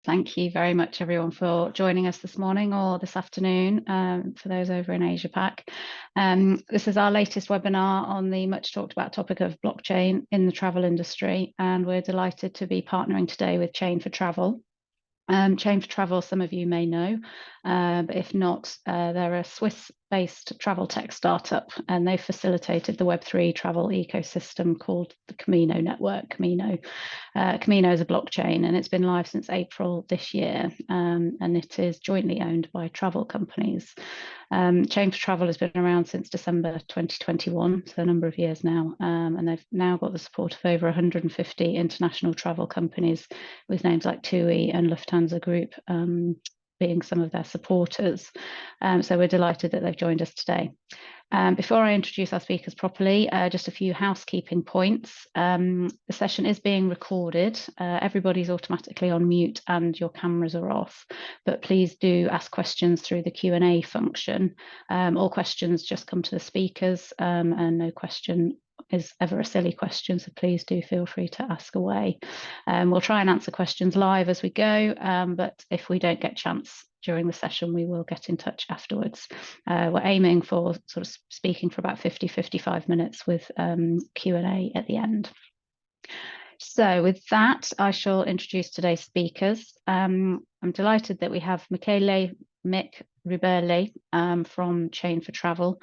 Thank you very much, everyone, for joining us this morning or this afternoon, for those over in Asia Pac. This is our latest webinar on the much talked about topic of blockchain in the travel industry, and we're delighted to be partnering today with Chain4Travel. Chain4Travel, some of you may know, but if not, they're a Swiss-based travel tech startup, and they facilitated the Web3 travel ecosystem called the Camino network. Camino is a blockchain, and it's been live since April this year, and it is jointly owned by travel companies. Chain4Travel has been around since December 2021, so a number of years now, and they've now got the support of over 150 international travel companies with names like TUI and Lufthansa Group being some of their supporters. So we're delighted that they've joined us today. Before I introduce our speakers properly, just a few housekeeping points. The session is being recorded. Everybody's automatically on mute and your cameras are off, but please do ask questions through the Q&A function. All questions just come to the speakers, and no question is ever a silly question, so please do feel free to ask away. We'll try and answer questions live as we go, but if we don't get a chance during the session, we will get in touch afterwards. We're aiming for sort of speaking for about 50-55 minutes with Q&A at the end. So with that, I shall introduce today's speakers. I'm delighted that we have Michele, Mick, Ruberl from Chain4Travel.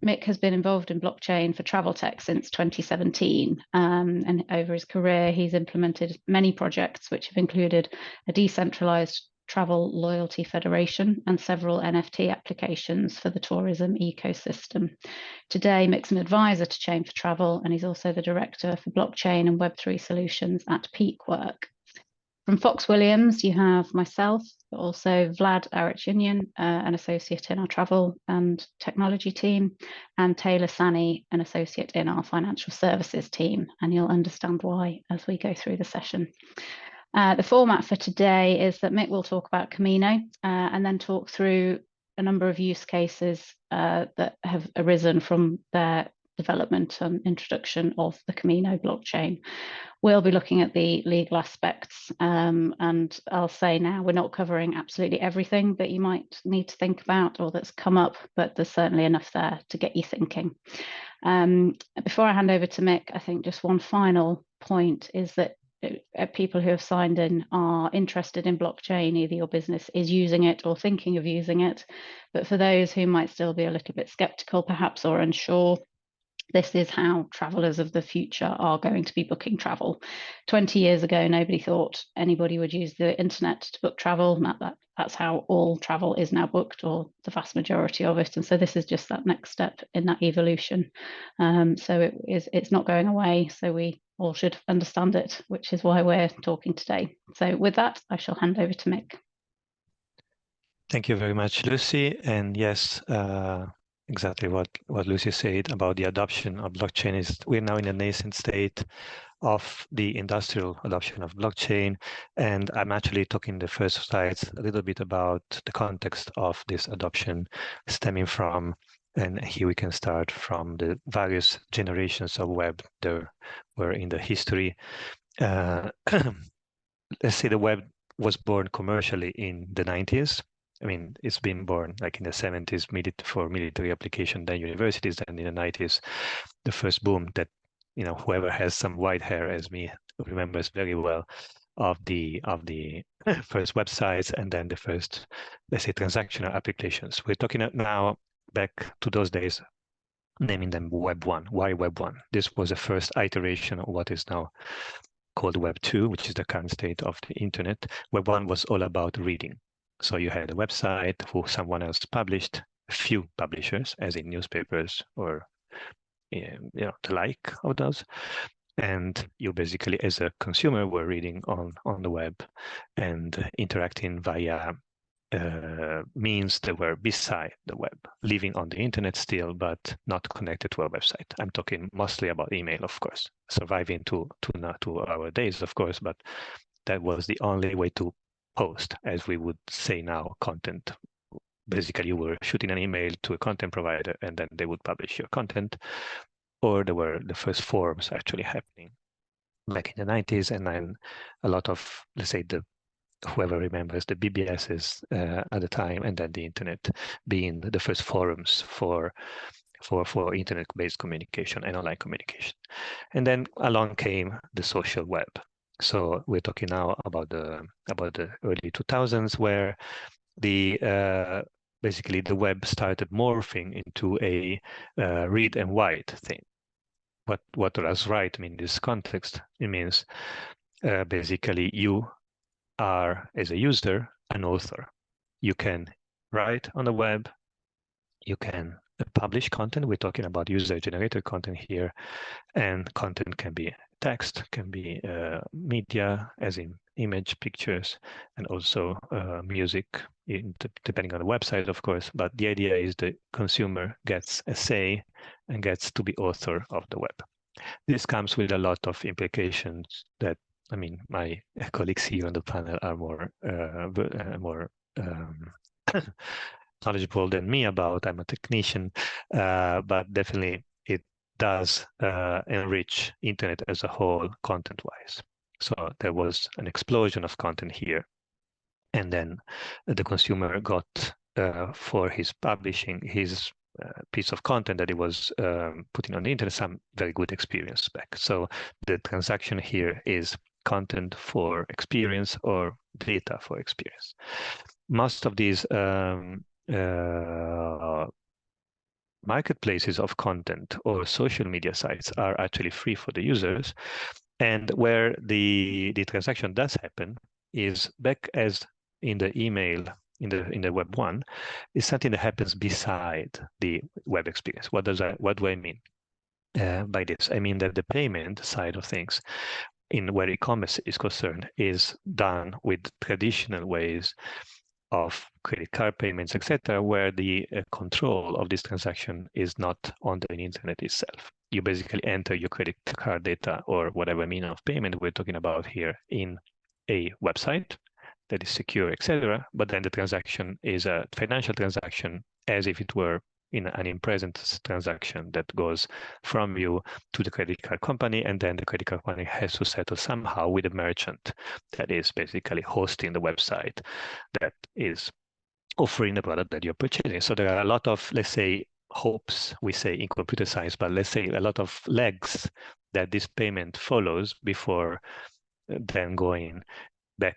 Mick has been involved in blockchain for travel tech since 2017, and over his career he's implemented many projects which have included a decentralized travel loyalty federation and several NFT applications for the tourism ecosystem. Today Mick's an advisor to Chain4Travel, and he's also the director for blockchain and Web3 solutions at Peakwork. From Fox Williams, you have myself, but also Vlad Arutyunyan, an associate in our travel and technology team, and Tayler Sani, an associate in our financial services team, and you'll understand why as we go through the session. The format for today is that Mick will talk about Camino and then talk through a number of use cases that have arisen from their development and introduction of the Camino blockchain. We'll be looking at the legal aspects, and I'll say now we're not covering absolutely everything that you might need to think about or that's come up, but there's certainly enough there to get you thinking. Before I hand over to Mick, I think just one final point is that people who have signed in are interested in blockchain. Either your business is using it or thinking of using it, but for those who might still be a little bit skeptical perhaps or unsure, this is how travelers of the future are going to be booking travel. 20 years ago, nobody thought anybody would use the internet to book travel. That's how all travel is now booked, or the vast majority of it. And so this is just that next step in that evolution. So it's not going away. So we all should understand it, which is why we're talking today. So with that, I shall hand over to Mick. Thank you very much, Lucy. And yes, exactly what Lucy said about the adoption of blockchain is we're now in a nascent state of the industrial adoption of blockchain. And I'm actually talking the first slides a little bit about the context of this adoption stemming from, and here we can start from the various generations of web there were in the history. Let's say the web was born commercially in the 90s. I mean, it's been born like in the 70s for military application, then universities, and in the 90s, the first boom that, you know, whoever has some white hair as me remembers very well of the first websites, and then the first, let's say, transactional applications. We're talking now back to those days, naming them Web 1. Why Web 1? This was the first iteration of what is now called Web 2, which is the current state of the internet. Web 1 was all about reading. So you had a website who someone else published, a few publishers, as in newspapers or the like of those. And you basically, as a consumer, were reading on the web and interacting via means that were beside the web, living on the internet still, but not connected to a website. I'm talking mostly about email, of course, surviving to our days, of course, but that was the only way to post, as we would say now, content. Basically, you were shooting an email to a content provider, and then they would publish your content, or there were the first forums actually happening. back in the 90s, and then a lot of, let's say, whoever remembers the BBSs at the time, and then the internet being the first forums for internet-based communication and online communication. And then along came the social web. So we're talking now about the early 2000s, where the basically the web started morphing into a read and write thing. What does write mean in this context? It means basically you are, as a user, an author. You can write on the web, you can publish content. We're talking about user-generated content here, and content can be text, can be media, as in image, pictures, and also music, depending on the website, of course. But the idea is the consumer gets a say and gets to be author of the web. This comes with a lot of implications that, I mean, my colleagues here on the panel are more knowledgeable than me about. I'm a technician, but definitely it does enrich internet as a whole content-wise. So there was an explosion of content here, and then the consumer got for his publishing his piece of content that he was putting on the internet some very good experience back. So the transaction here is content for experience or data for experience. Most of these marketplaces of content or social media sites are actually free for the users, and where the transaction does happen is back as in the email in the web 1 is something that happens beside the web experience. What do I mean by this? I mean that the payment side of things, in where e-commerce is concerned, is done with traditional ways of credit card payments, etc., where the control of this transaction is not on the internet itself. You basically enter your credit card data or whatever mean of payment we're talking about here in a website that is secure, etc. But then the transaction is a financial transaction, as if it were in an in-present transaction that goes from you to the credit card company, and then the credit card company has to settle somehow with the merchant that is basically hosting the website that is offering the product that you're purchasing. So there are a lot of, let's say, hopes, we say in computer science, but let's say a lot of legs that this payment follows before then going back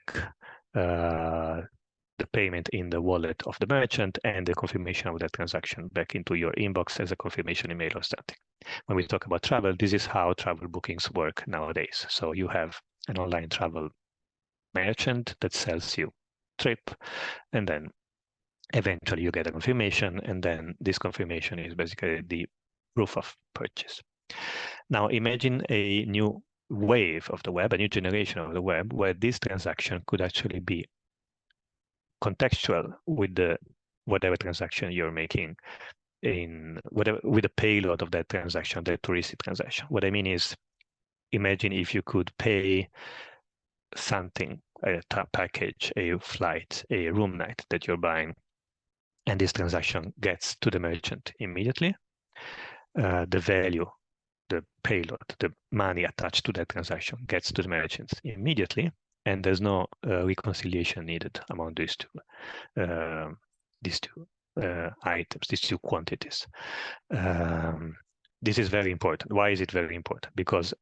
the payment in the wallet of the merchant and the confirmation of that transaction back into your inbox as a confirmation email or something. When we talk about travel, this is how travel bookings work nowadays. So you have an online travel merchant that sells you trip, and then eventually you get a confirmation, and then this confirmation is basically the proof of purchase. Now imagine a new wave of the web, a new generation of the web, where this transaction could actually be contextual with the whatever transaction you're making in whatever with the payload of that transaction, the touristic transaction. What I mean is, imagine if you could pay something, a package, a flight, a room night that you're buying, and this transaction gets to the merchant immediately. The value, the payload, the money attached to that transaction gets to the merchants immediately, and there's no reconciliation needed among these two items, these two quantities. This is very important. Why is it very important? Because,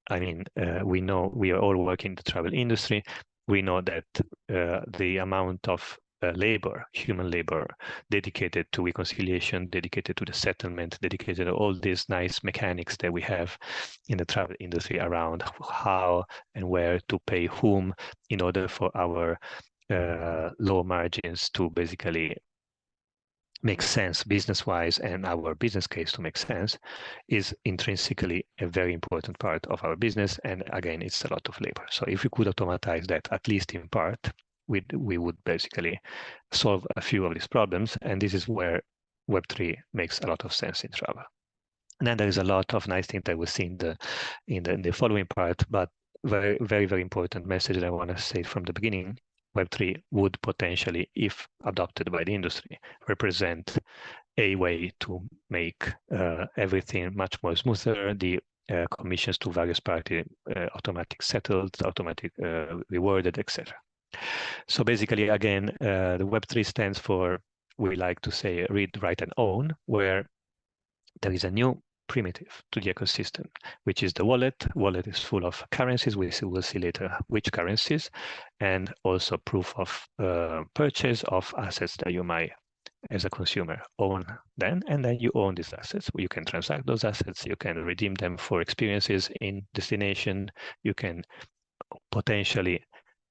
I mean, we know, we are all working in the travel industry. We know that the amount of labor, human labor, dedicated to reconciliation, dedicated to the settlement, dedicated to all these nice mechanics that we have in the travel industry around how and where to pay whom in order for our low margins to basically make sense business-wise and our business case to make sense, is intrinsically a very important part of our business. And again, it's a lot of labor. So if we could automatize that, at least in part, we would basically solve a few of these problems. And this is where Web3 makes a lot of sense in travel. And then there is a lot of nice things that we see in the following part, but very, very, very important message that I want to say from the beginning. Web3 would potentially, if adopted by the industry, represent a way to make everything much more smoother. The commissions to various parties, automatic settled, automatic rewarded, etc. So basically, again, the Web3 stands for, we like to say, read, write, and own, where there is a new primitive to the ecosystem, which is the wallet. Wallet is full of currencies. We'll see later which currencies, and also proof of purchase of assets that you might, as a consumer, own then, and then you own these assets. You can transact those assets. You can redeem them for experiences in destination. You can potentially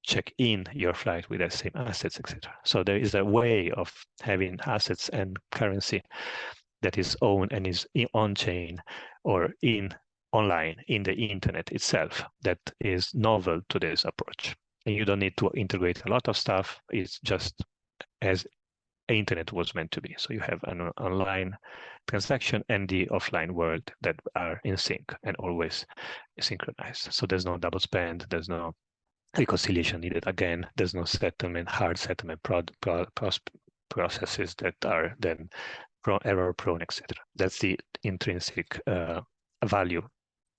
check in your flight with the same assets, etc. So there is a way of having assets and currency that is owned and is on-chain or online in the internet itself that is novel to this approach. And you don't need to integrate a lot of stuff. It's just as internet was meant to be. So you have an online transaction and the offline world that are in sync and always synchronized. So there's no double spend, there's no reconciliation needed. Again, there's no settlement, hard settlement processes that are then error prone, etc. That's the intrinsic value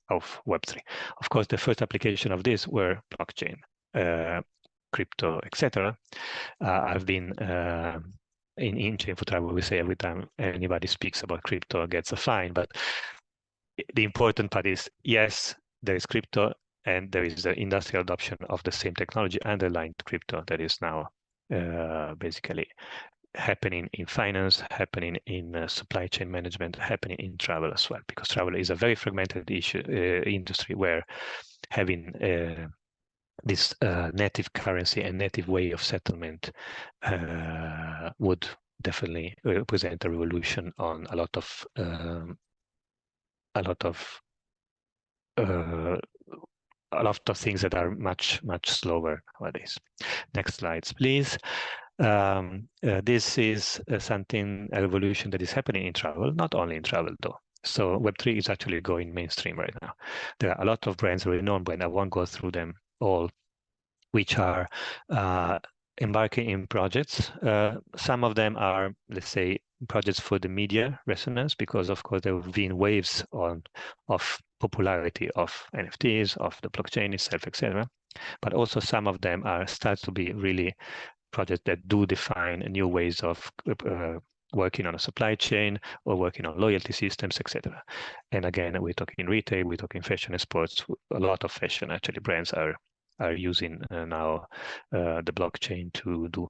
of Web3. Of course, the first application of this were blockchain, crypto, etc. I've been in Chain4Travel, we say every time anybody speaks about crypto gets a fine, but the important part is, yes, there is crypto and there is the industrial adoption of the same technology underlying crypto that is now basically happening in finance, happening in supply chain management, happening in travel as well, because travel is a very fragmented industry where having this native currency and native way of settlement would definitely represent a revolution on a lot of things that are much slower nowadays. Next slides, please. This is a revolution that is happening in travel, not only in travel though. So Web3 is actually going mainstream right now. There are a lot of brands, renowned brands, I won't go through them all, which are embarking in projects. Some of them are, let's say, projects for the media resonance, because of course there have been waves of popularity of NFTs, of the blockchain itself, etc. But also some of them start to be really projects that do define new ways of working on a supply chain or working on loyalty systems, etc. And again, we're talking retail, we're talking fashion and sports. A lot of fashion, actually, brands are using now the blockchain to do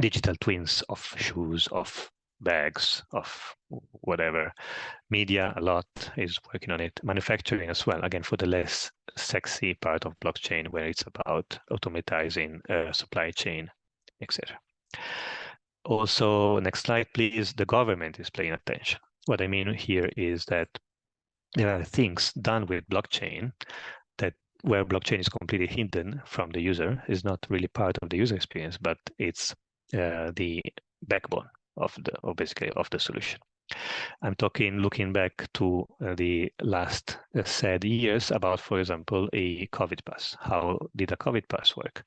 digital twins of shoes, of bags, of whatever. Media, a lot is working on it. Manufacturing as well, again, for the less sexy part of blockchain, where it's about automatizing supply chain, etc. Also, next slide, please. The government is paying attention. What I mean here is that there are things done with blockchain that where blockchain is completely hidden from the user, is not really part of the user experience, but it's the backbone of the solution. I'm talking looking back to the last sad years about, for example, a COVID pass. How did a COVID pass work?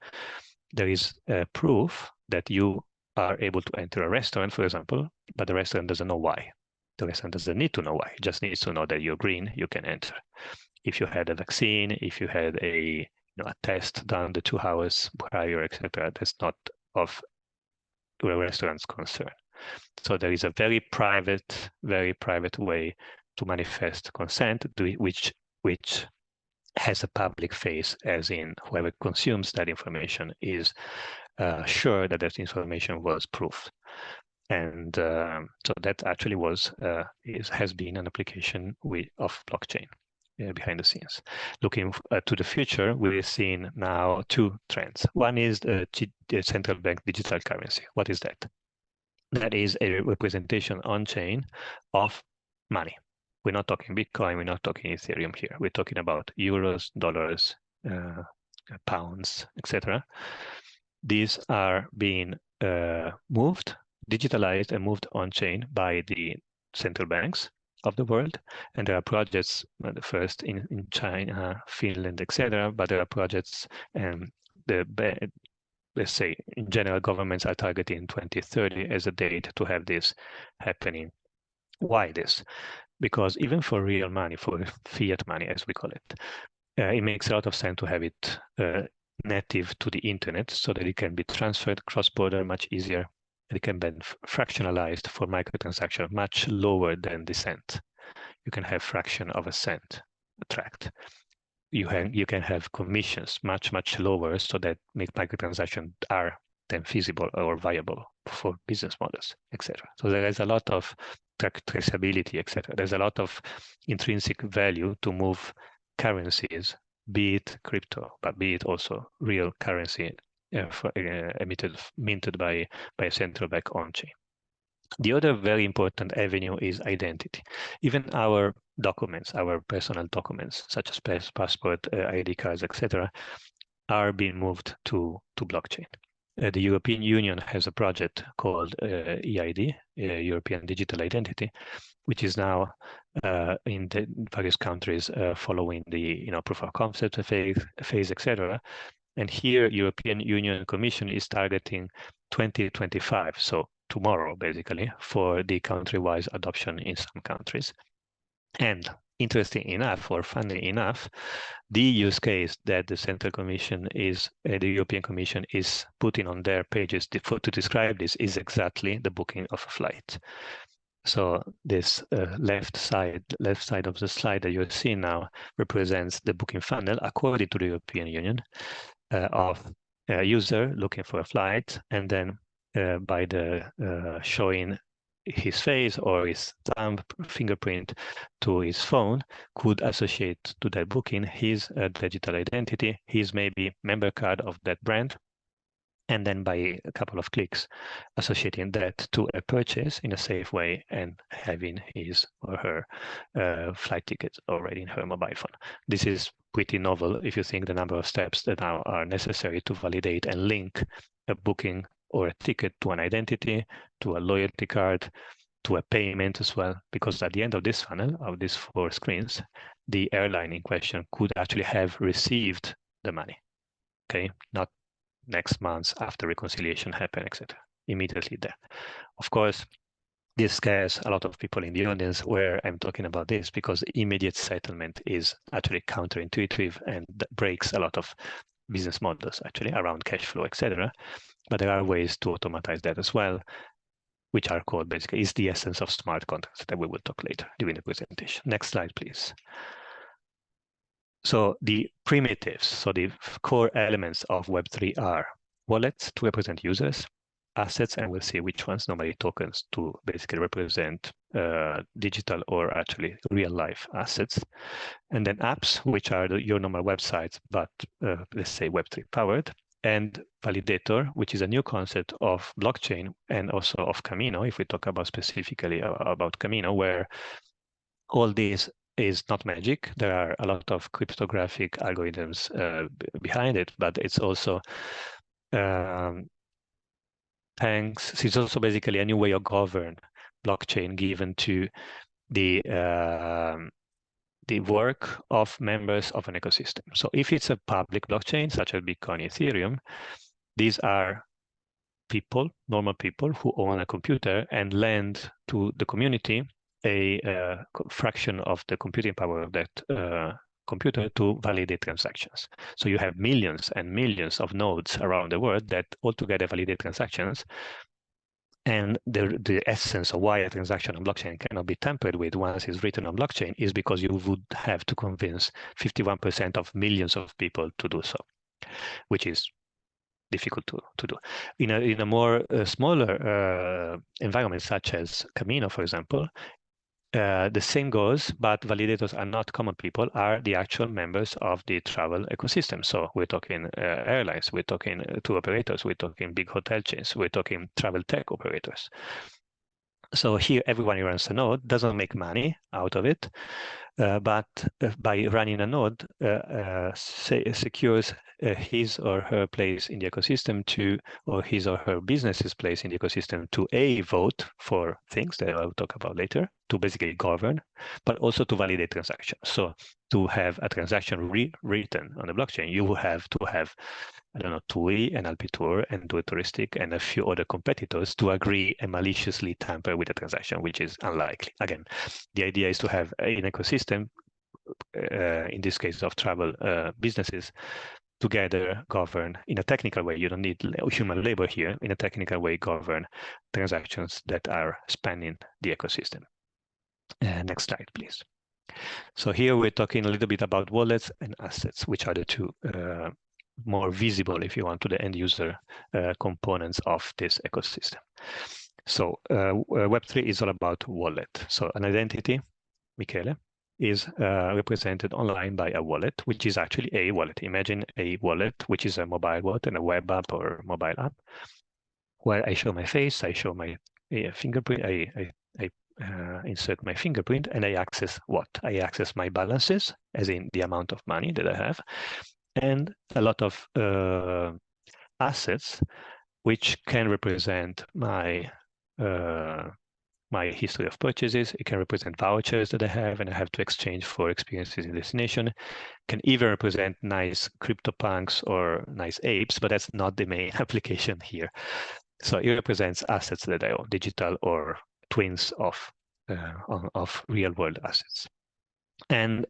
There is proof that you are able to enter a restaurant, for example, but the restaurant doesn't know why. The restaurant doesn't need to know why. It just needs to know that you're green, you can enter. If you had a vaccine, if you had a test done the 2 hours prior, etc., that's not of a restaurant's concern. So there is a very private way to manifest consent, which has a public face, as in whoever consumes that information is sure that that information was proved. And so that actually has been an application of blockchain behind the scenes. Looking to the future, we're seeing now 2 trends. One is the central bank digital currency. What is that? That is a representation on-chain of money. We're not talking Bitcoin, we're not talking Ethereum here. We're talking about euros, dollars, pounds, etc. These are being moved, digitalized, and moved on-chain by the central banks of the world. And there are projects, the first in China, Finland, etc. But there are projects, and let's say, in general, governments are targeting 2030 as a date to have this happening. Why this? because even for real money, for fiat money, as we call it, it makes a lot of sense to have it native to the internet so that it can be transferred cross-border much easier. It can be fractionalized for microtransaction much lower than the cent. You can have fraction of a cent tracked. You can have commissions much lower, so that make microtransactions are then feasible or viable for business models, etc. So there is a lot of traceability, etc. There's a lot of intrinsic value to move currencies, be it crypto, but be it also real currency minted by a central bank on chain. The other very important avenue is identity. Even our documents, our personal documents, such as passport, ID cards, etc., are being moved to blockchain. The European Union has a project called EID, European Digital Identity, which is now in the various countries following the proof of concept phase, etc. And here, European Union Commission is targeting 2025, so tomorrow, basically, for the country-wise adoption in some countries. And interesting enough, or funny enough, the use case that the Central Commission is, the European Commission is putting on their pages to describe this is exactly the booking of a flight. So this left side of the slide that you're seeing now represents the booking funnel according to the European Union of a user looking for a flight, and then by the showing his face or his thumb fingerprint to his phone could associate to that booking his digital identity, his maybe member card of that brand, and then by a couple of clicks associating that to a purchase in a safe way and having his or her flight ticket already in her mobile phone. This is pretty novel if you think the number of steps that now are necessary to validate and link a booking or a ticket to an identity, to a loyalty card, to a payment as well, because at the end of this funnel, of these 4 screens, the airline in question could actually have received the money, okay? Not next month after reconciliation happened, etc. Immediately there. Of course, this scares a lot of people in the audience where I'm talking about this, because immediate settlement is actually counterintuitive and breaks a lot of business models actually around cash flow, etc. But there are ways to automatize that as well, which are called basically is the essence of smart contracts that we will talk later during the presentation. Next slide, please. So the primitives, so the core elements of Web3 are wallets to represent users, assets, and we'll see which ones, normally tokens to basically represent digital or actually real life assets. And then apps, which are your normal websites, but let's say Web3 powered. And validator, which is a new concept of blockchain and also of Camino, if we talk about specifically about Camino, where all this is not magic. There are a lot of cryptographic algorithms behind it, but it's also it's also basically a new way of govern blockchain given to the work of members of an ecosystem. So if it's a public blockchain, such as Bitcoin, Ethereum, these are people, normal people who own a computer and lend to the community a fraction of the computing power of that computer to validate transactions. So you have millions and millions of nodes around the world that altogether validate transactions. And the essence of why a transaction on blockchain cannot be tampered with once it's written on blockchain is because you would have to convince 51% of millions of people to do so, which is difficult to do. In a more smaller environment, such as Camino, for example, the same goes, but validators are not common people, are the actual members of the travel ecosystem. So we're talking airlines, we're talking tour operators, we're talking big hotel chains, we're talking travel tech operators. So here, everyone who runs a node doesn't make money out of it, but by running a node, secures his or her place in the ecosystem to, or his or her business's place in the ecosystem to vote for things that I'll talk about later, to basically govern, but also to validate transactions. So to have a transaction written on the blockchain, you will have to have, I don't know, TUI and Alpitur and Touristic and a few other competitors to agree and maliciously tamper with the transaction, which is unlikely. Again, the idea is to have an ecosystem, in this case of travel businesses, together govern in a technical way. You don't need human labor here. In a technical way, govern transactions that are spanning the ecosystem. Next slide, please. So here we're talking a little bit about wallets and assets, which are the two more visible, if you want, to the end user components of this ecosystem. So Web3 is all about wallet. So an identity, Michele, is represented online by a wallet, which is actually a wallet. Imagine a wallet, which is a mobile wallet and a web app or mobile app, where I show my face, I show my fingerprint, I insert my fingerprint, and I access what? I access my balances, as in the amount of money that I have, and a lot of assets, which can represent my my history of purchases. It can represent vouchers that I have and I have to exchange for experiences in destination. Can even represent nice CryptoPunks or nice apes, but that's not the main application here. So it represents assets that I own, digital or twins of real world assets. And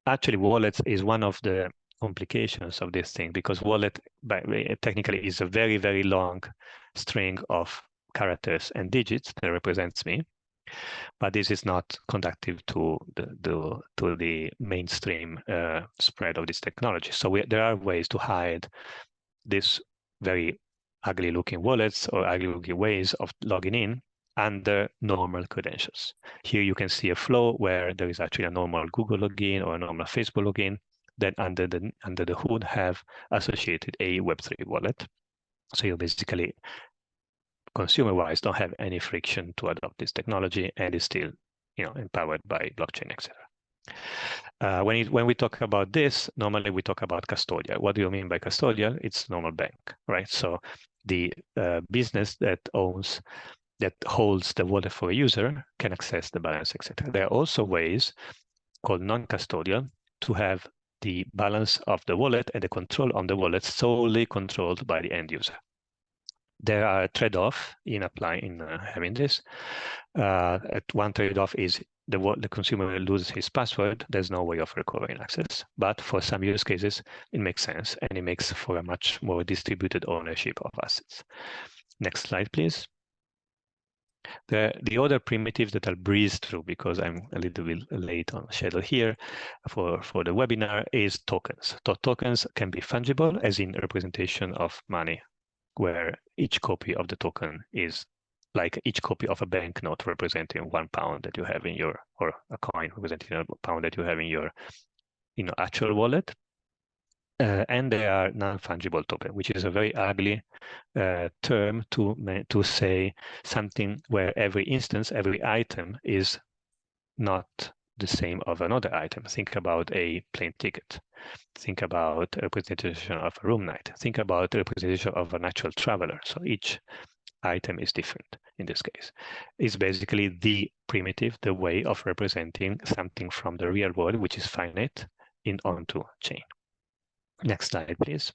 actually, wallets is one of the complications of this thing, because wallet technically is a very, very long string of characters and digits that represents me, but this is not conducive to the mainstream spread of this technology. So there are ways to hide this very ugly looking wallets or ugly looking ways of logging in under normal credentials. Here you can see a flow where there is actually a normal Google login or a normal Facebook login that under the hood have associated a Web3 wallet. So you basically, consumer-wise, don't have any friction to adopt this technology, and is still, empowered by blockchain, etc. When we talk about this, normally we talk about custodial. What do you mean by custodial? It's normal bank, right? So the business that holds the wallet for a user can access the balance, etc. There are also ways called non-custodial to have the balance of the wallet and the control on the wallet solely controlled by the end user. There are trade-off in having this. One trade-off is the consumer loses his password. There's no way of recovering access. But for some use cases, it makes sense, and it makes for a much more distributed ownership of assets. Next slide, please. The other primitives that I'll breeze through, because I'm a little bit late on schedule here for the webinar, is tokens. Tokens can be fungible, as in representation of money, where each copy of the token is like each copy of a banknote representing £1 that you have in your, or a coin representing £1 that you have in your actual wallet. And they are non-fungible token, which is a very ugly term to say something where every instance, every item is not the same of another item. Think about a plane ticket. Think about a representation of a room night. Think about a representation of an actual traveler. So each item is different in this case. It's basically the primitive, the way of representing something from the real world, which is finite, onto chain. Next slide, please.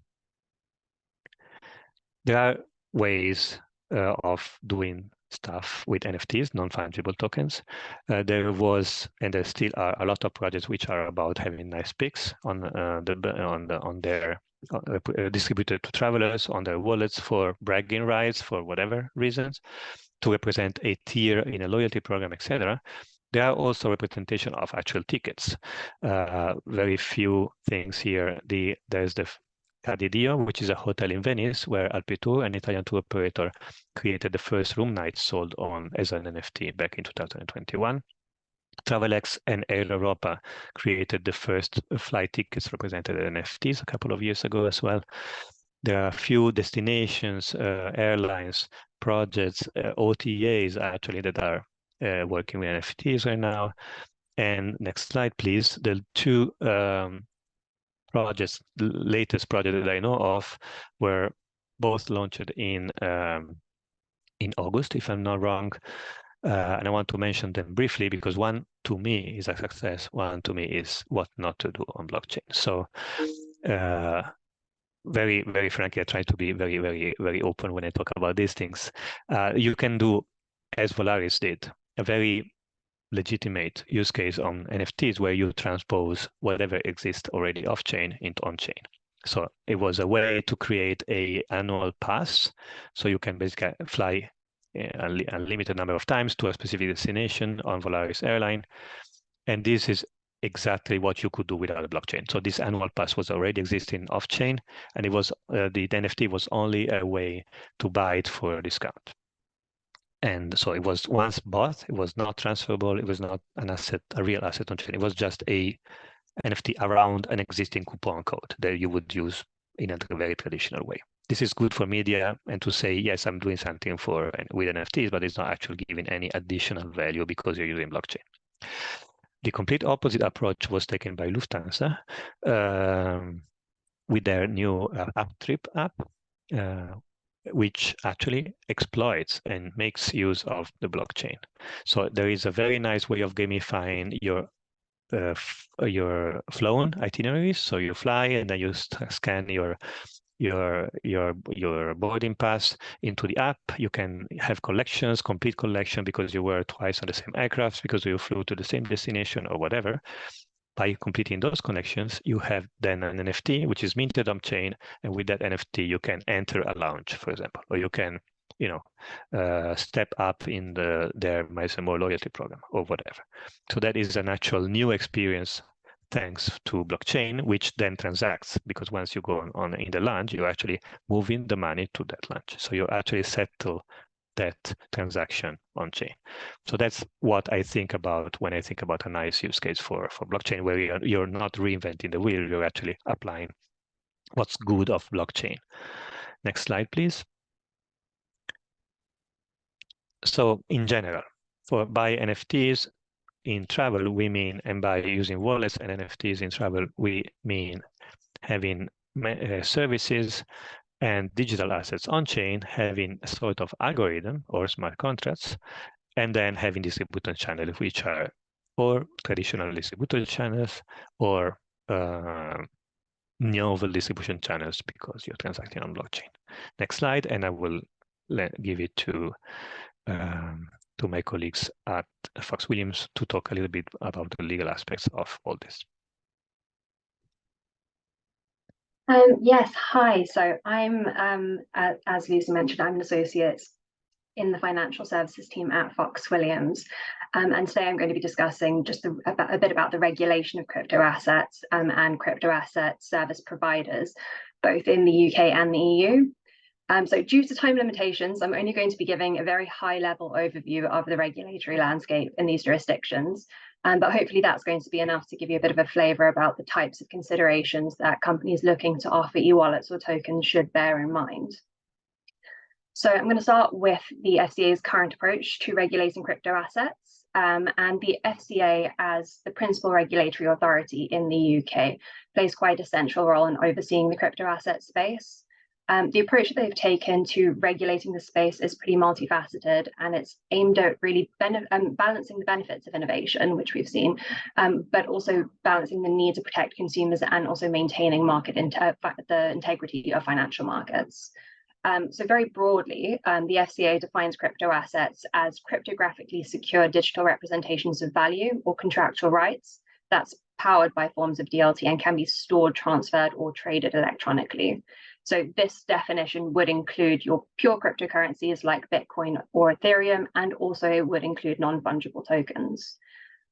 There are ways of doing stuff with NFTs, non-fungible tokens. There was, and there still are, a lot of projects which are about having nice pics on their distributed to travelers on their wallets for bragging rights, for whatever reasons, to represent a tier in a loyalty program, etc. There are also representation of actual tickets. Very few things here. There's the Cadidio, which is a hotel in Venice, where Alpitur, an Italian tour operator, created the first room night sold as an NFT back in 2021. TravelX and Air Europa created the first flight tickets represented as NFTs a couple of years ago as well. There are a few destinations, airlines, projects, OTAs actually that are working with NFTs right now. And next slide, please. The two projects, the latest project that I know of, were both launched in August, if I'm not wrong. And I want to mention them briefly because one to me is a success, one to me is what not to do on blockchain. So very, very frankly, I try to be very, very, very open when I talk about these things. You can do, as Volaris did, a very legitimate use case on NFTs where you transpose whatever exists already off-chain into on-chain. So it was a way to create a annual pass, so you can basically fly a limited number of times to a specific destination on Volaris airline. And this is exactly what you could do without a blockchain. So this annual pass was already existing off-chain, and it was the NFT was only a way to buy it for a discount. And so it was once bought, it was not transferable, it was not an asset, a real asset on chain. It was just a NFT around an existing coupon code that you would use in a very traditional way. This is good for media and to say, yes, I'm doing something with NFTs, but it's not actually giving any additional value because you're using blockchain. The complete opposite approach was taken by Lufthansa with their new Trip app, which actually exploits and makes use of the blockchain. So there is a very nice way of gamifying your flown itineraries. So you fly and then you scan your boarding pass into the app. You can have collections, complete collection, because you were twice on the same aircraft, because you flew to the same destination or whatever. By completing those connections, you have then an NFT, which is minted on chain. And with that NFT, you can enter a lounge, for example, or you can, step up in their Miles & More loyalty program or whatever. So that is an actual new experience thanks to blockchain, which then transacts, because once you go on in the lounge, you're actually moving the money to that lounge. So you actually settle that transaction on chain. So that's what I think about when I think about a nice use case for blockchain, where you're not reinventing the wheel, you're actually applying what's good of blockchain. Next slide, please. So in general, by NFTs in travel, we mean, and by using wallets and NFTs in travel, we mean having services and digital assets on chain, having a sort of algorithm or smart contracts, and then having distributed channels, which are or traditional distributed channels or novel distribution channels because you're transacting on blockchain. Next slide, and I will give it to my colleagues at Fox Williams to talk a little bit about the legal aspects of all this. Yes, hi. So I'm, as Lucy mentioned, I'm an associate in the financial services team at Fox Williams. And today I'm going to be discussing just a bit about the regulation of crypto assets and crypto asset service providers, both in the UK and the EU. So due to time limitations, I'm only going to be giving a very high-level overview of the regulatory landscape in these jurisdictions. But hopefully that's going to be enough to give you a bit of a flavor about the types of considerations that companies looking to offer e-wallets or tokens should bear in mind. So I'm going to start with the FCA's current approach to regulating crypto assets. And the FCA, as the principal regulatory authority in the UK, plays quite a central role in overseeing the crypto asset space. The approach that they've taken to regulating the space is pretty multifaceted, and it's aimed at really balancing the benefits of innovation, which we've seen, but also balancing the need to protect consumers and also maintaining the integrity of financial markets. So very broadly, the FCA defines crypto assets as cryptographically secure digital representations of value or contractual rights that's powered by forms of DLT and can be stored, transferred, or traded electronically. So this definition would include your pure cryptocurrencies like Bitcoin or Ethereum, and also would include non-fungible tokens.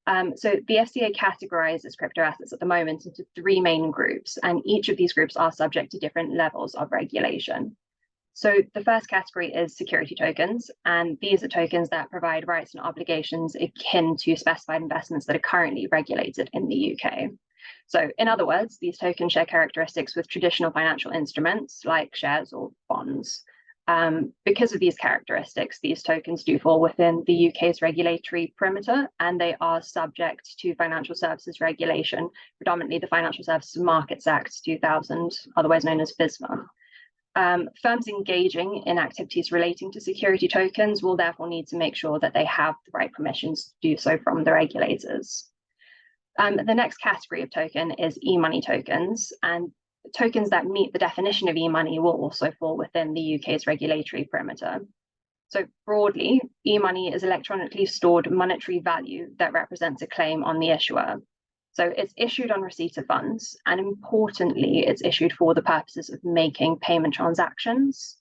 So the FCA categorizes crypto assets at the moment into three main groups, and each of these groups are subject to different levels of regulation. So the first category is security tokens, and these are tokens that provide rights and obligations akin to specified investments that are currently regulated in the UK. So in other words, these tokens share characteristics with traditional financial instruments like shares or bonds. Because of these characteristics, these tokens do fall within the UK's regulatory perimeter, and they are subject to financial services regulation, predominantly the Financial Services Markets Act 2000, otherwise known as FSMA. Firms engaging in activities relating to security tokens will therefore need to make sure that they have the right permissions to do so from the regulators. The next category of token is e-money tokens, and tokens that meet the definition of e-money will also fall within the UK's regulatory perimeter. So broadly, e-money is electronically stored monetary value that represents a claim on the issuer. So it's issued on receipt of funds, and importantly, it's issued for the purposes of making payment transactions.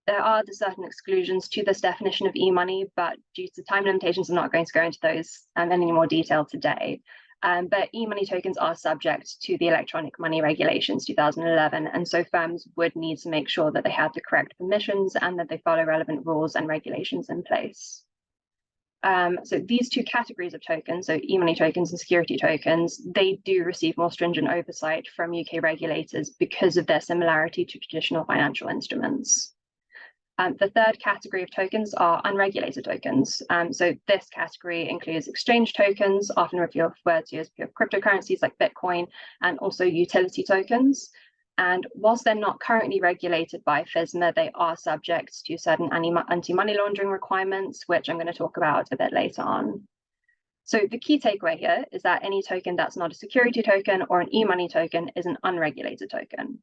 There are certain exclusions to this definition of e-money, but due to time limitations, I'm not going to go into those in any more detail today. But e-money tokens are subject to the Electronic Money Regulations 2011, and so firms would need to make sure that they have the correct permissions and that they follow relevant rules and regulations in place. So these two categories of tokens, so e-money tokens and security tokens, they do receive more stringent oversight from UK regulators because of their similarity to traditional financial instruments. The third category of tokens are unregulated tokens. So this category includes exchange tokens, often referred to as pure cryptocurrencies like Bitcoin, and also utility tokens. And whilst they're not currently regulated by FSMA, they are subject to certain anti-money laundering requirements, which I'm going to talk about a bit later on. So the key takeaway here is that any token that's not a security token or an e-money token is an unregulated token.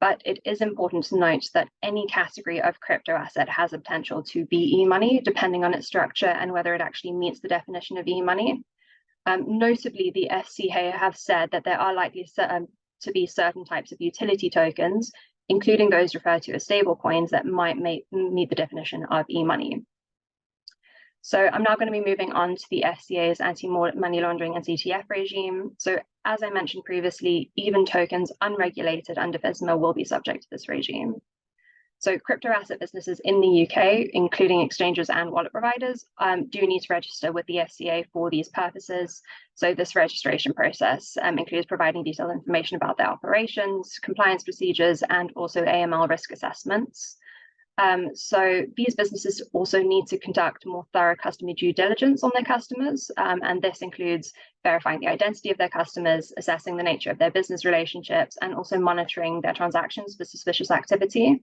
But it is important to note that any category of crypto asset has a potential to be e-money, depending on its structure and whether it actually meets the definition of e-money. Notably, the FCA have said that there are likely to be certain types of utility tokens, including those referred to as stablecoins, that might meet the definition of e-money. So I'm now going to be moving on to the FCA's anti-money laundering and CTF regime. So as I mentioned previously, even tokens unregulated under FSMA will be subject to this regime. So crypto asset businesses in the UK, including exchanges and wallet providers, do need to register with the FCA for these purposes. So this registration process includes providing detailed information about their operations, compliance procedures, and also AML risk assessments. So these businesses also need to conduct more thorough customer due diligence on their customers, and this includes verifying the identity of their customers, assessing the nature of their business relationships, and also monitoring their transactions for suspicious activity.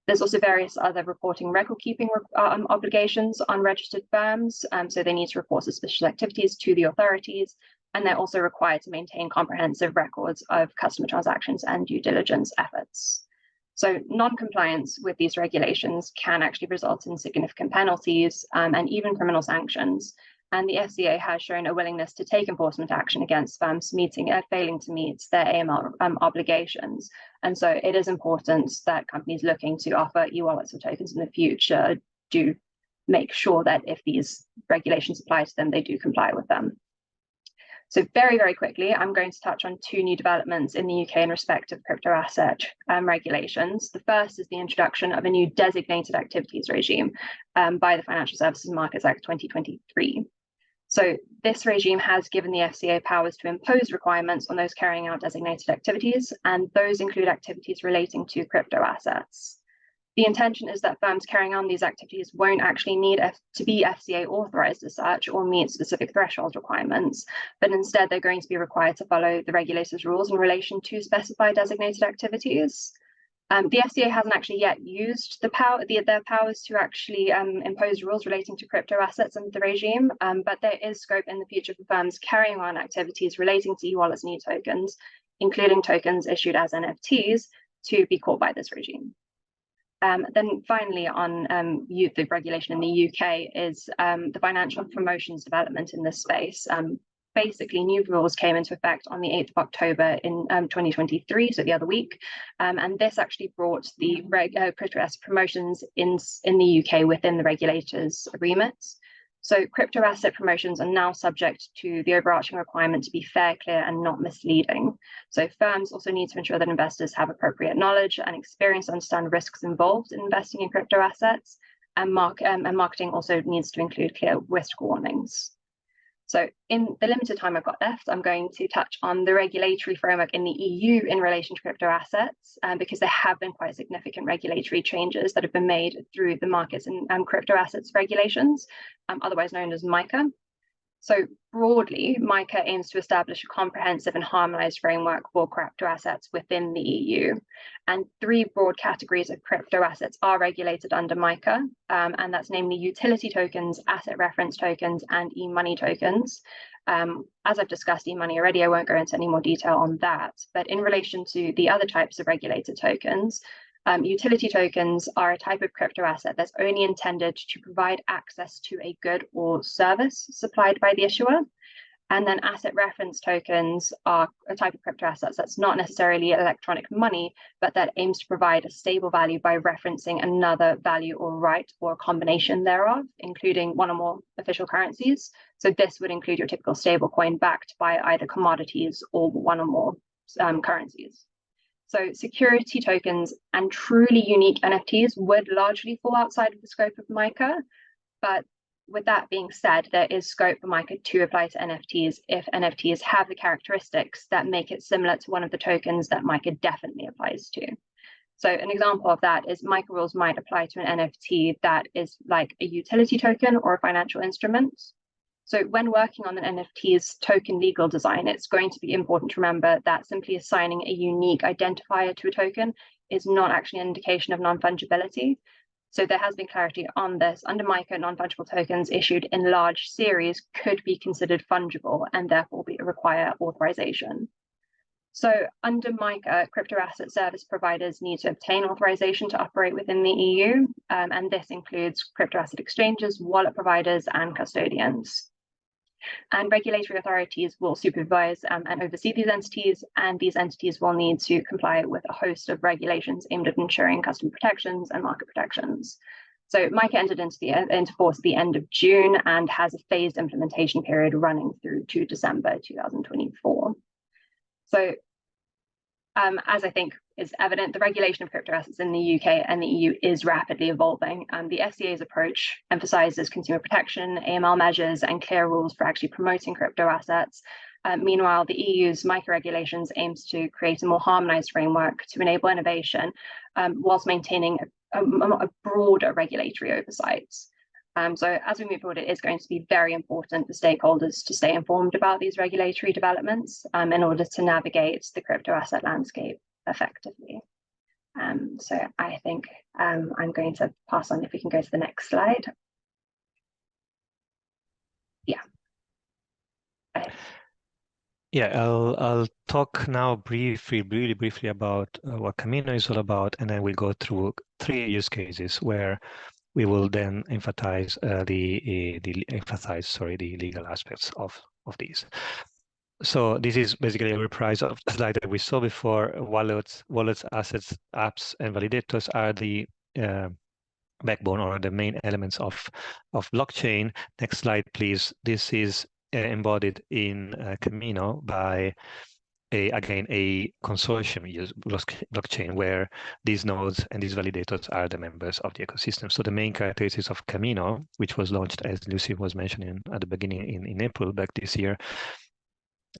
There's also various other reporting record keeping obligations on registered firms, so they need to report suspicious activities to the authorities, and they're also required to maintain comprehensive records of customer transactions and due diligence efforts. So non-compliance with these regulations can actually result in significant penalties and even criminal sanctions. And the FCA has shown a willingness to take enforcement action against firms failing to meet their AML obligations. And so it is important that companies looking to offer e-wallets or tokens in the future do make sure that if these regulations apply to them, they do comply with them. So very, very quickly, I'm going to touch on two new developments in the UK in respect of crypto asset regulations. The first is the introduction of a new designated activities regime by the Financial Services Markets Act 2023. So this regime has given the FCA powers to impose requirements on those carrying out designated activities, and those include activities relating to crypto assets. The intention is that firms carrying on these activities won't actually need to be FCA authorized as such or meet specific threshold requirements, but instead they're going to be required to follow the regulator's rules in relation to specified designated activities. The FCA hasn't actually yet used their powers to actually impose rules relating to crypto assets under the regime, but there is scope in the future for firms carrying on activities relating to e-wallets and e-tokens, including tokens issued as NFTs, to be caught by this regime. Then finally, on the regulation in the UK is the financial promotions development in this space. Basically, new rules came into effect on the 8th of October in 2023, so the other week, and this actually brought the crypto asset promotions in the UK within the regulator's remit. So crypto asset promotions are now subject to the overarching requirement to be fair, clear, and not misleading. So firms also need to ensure that investors have appropriate knowledge and experience to understand risks involved in investing in crypto assets, and marketing also needs to include clear risk warnings. So in the limited time I've got left, I'm going to touch on the regulatory framework in the EU in relation to crypto assets, because there have been quite significant regulatory changes that have been made through the markets and crypto assets regulations, otherwise known as MiCA. So broadly, MiCA aims to establish a comprehensive and harmonized framework for crypto assets within the EU. And 3 broad categories of crypto assets are regulated under MiCA, and that's namely utility tokens, asset reference tokens, and e-money tokens. As I've discussed e-money already, I won't go into any more detail on that. But in relation to the other types of regulated tokens, utility tokens are a type of crypto asset that's only intended to provide access to a good or service supplied by the issuer. And then asset reference tokens are a type of crypto assets that's not necessarily electronic money, but that aims to provide a stable value by referencing another value or right or a combination thereof, including one or more official currencies. So this would include your typical stablecoin backed by either commodities or one or more currencies. So security tokens and truly unique NFTs would largely fall outside of the scope of MiCA. But with that being said, there is scope for MiCA to apply to NFTs if NFTs have the characteristics that make it similar to one of the tokens that MiCA definitely applies to. So an example of that is MiCA rules might apply to an NFT that is like a utility token or a financial instrument. So when working on an NFT's token legal design, it's going to be important to remember that simply assigning a unique identifier to a token is not actually an indication of non-fungibility. So there has been clarity on this. Under MiCA, non-fungible tokens issued in large series could be considered fungible and therefore require authorization. So under MiCA, crypto asset service providers need to obtain authorization to operate within the EU, and this includes crypto asset exchanges, wallet providers, and custodians. And regulatory authorities will supervise and oversee these entities, and these entities will need to comply with a host of regulations aimed at ensuring customer protections and market protections. So MiCA entered into force at the end of June and has a phased implementation period running through to December 2024. So as I think is evident, the regulation of crypto assets in the UK and the EU is rapidly evolving. The FCA's approach emphasizes consumer protection, AML measures, and clear rules for actually promoting crypto assets. Meanwhile, the EU's MiCA regulations aims to create a more harmonized framework to enable innovation, whilst maintaining a broader regulatory oversight. So as we move forward, it is going to be very important for stakeholders to stay informed about these regulatory developments in order to navigate the crypto asset landscape effectively. So I think I'm going to pass on if we can go to the next slide. Yeah. Yeah, I'll talk now really briefly about what Camino is all about, and then we'll go through 3 use cases where we will then emphasize the legal aspects of these. So this is basically a reprise of the slide that we saw before. Wallets, assets, apps, and validators are the backbone or the main elements of blockchain. Next slide, please. This is embodied in Camino by again a consortium blockchain where these nodes and these validators are the members of the ecosystem. So the main characteristics of Camino, which was launched, as Lucy was mentioning at the beginning in April back this year,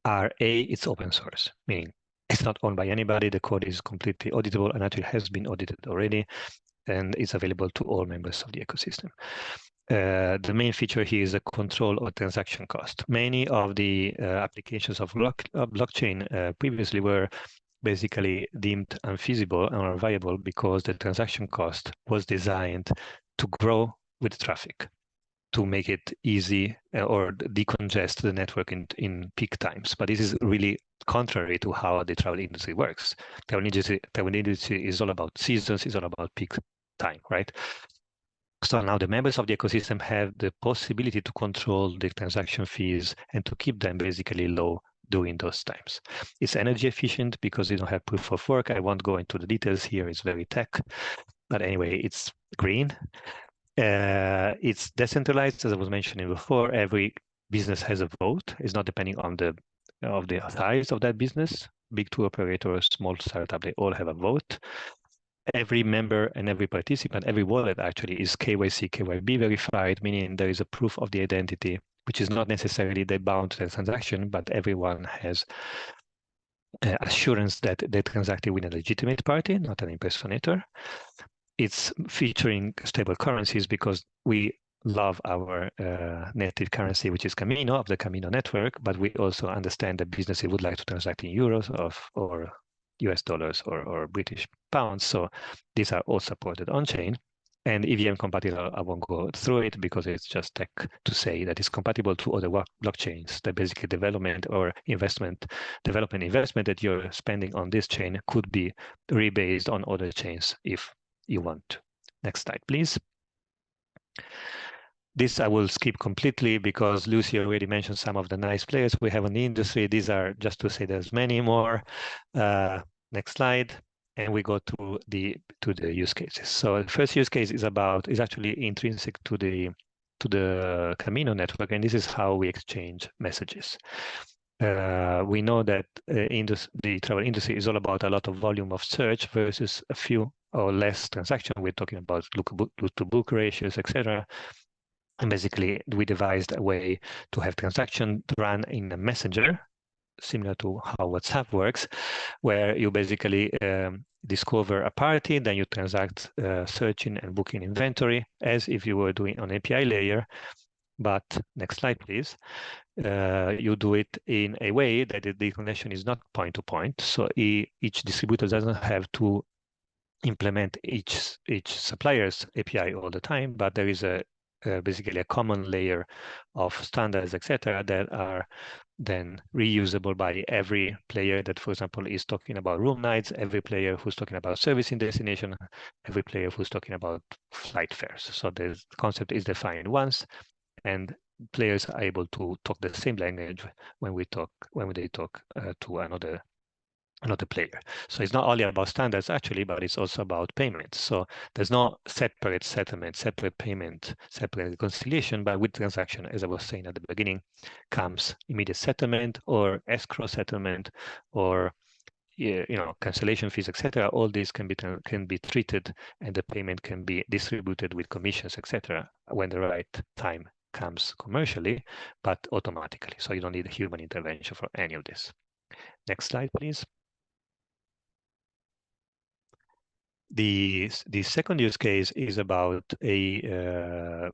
are it's open source, meaning it's not owned by anybody. The code is completely auditable and actually has been audited already, and it's available to all members of the ecosystem. The main feature here is the control of transaction cost. Many of the applications of blockchain previously were basically deemed unfeasible and unviable because the transaction cost was designed to grow with traffic, to make it easy or decongest the network in peak times. But this is really contrary to how the travel industry works. Travel industry is all about seasons, is all about peak time, right? So now the members of the ecosystem have the possibility to control the transaction fees and to keep them basically low during those times. It's energy efficient because you don't have proof of work. I won't go into the details here. It's very tech. But anyway, it's green. It's decentralized, as I was mentioning before. Every business has a vote. It's not depending on the size of that business. Big tour operator, small startup, they all have a vote. Every member and every participant, every wallet actually is KYC, KYB verified, meaning there is a proof of the identity which is not necessarily they bound to the transaction, but everyone has assurance that they transacted with a legitimate party, not an impersonator. It's featuring stable currencies because we love our native currency, which is Camino, of the Camino network, but we also understand that businesses would like to transact in euros or US dollars or British pounds. So these are all supported on-chain. And EVM compatible, I won't go through it because it's just tech to say that it's compatible to other blockchains. That basically development investment that you're spending on this chain could be rebased on other chains if you want to. Next slide, please. This I will skip completely because Lucy already mentioned some of the nice players we have in the industry. These are just to say there's many more. Next slide. And we go to the use cases. So the first use case is actually intrinsic to the Camino network, and this is how we exchange messages. We know that the travel industry is all about a lot of volume of search versus a few or less transactions. We're talking about look-to-book ratios, etc. And basically, we devised a way to have transactions run in a messenger, similar to how WhatsApp works, where you basically discover a party, then you transact searching and booking inventory as if you were doing on API layer. But next slide, please. You do it in a way that the connection is not point-to-point. So each distributor doesn't have to implement each supplier's API all the time, but there is basically a common layer of standards, etc., that are then reusable by every player that, for example, is talking about room nights, every player who's talking about servicing destination, every player who's talking about flight fares. So the concept is defined once, and players are able to talk the same language when they talk to another player. So it's not only about standards actually, but it's also about payments. So there's no separate settlement, separate payment, separate reconciliation, but with transaction, as I was saying at the beginning, comes immediate settlement or escrow settlement or cancellation fees, etc. All these can be treated, and the payment can be distributed with commissions, etc. when the right time comes commercially, but automatically. So you don't need a human intervention for any of this. Next slide, please. The second use case is about a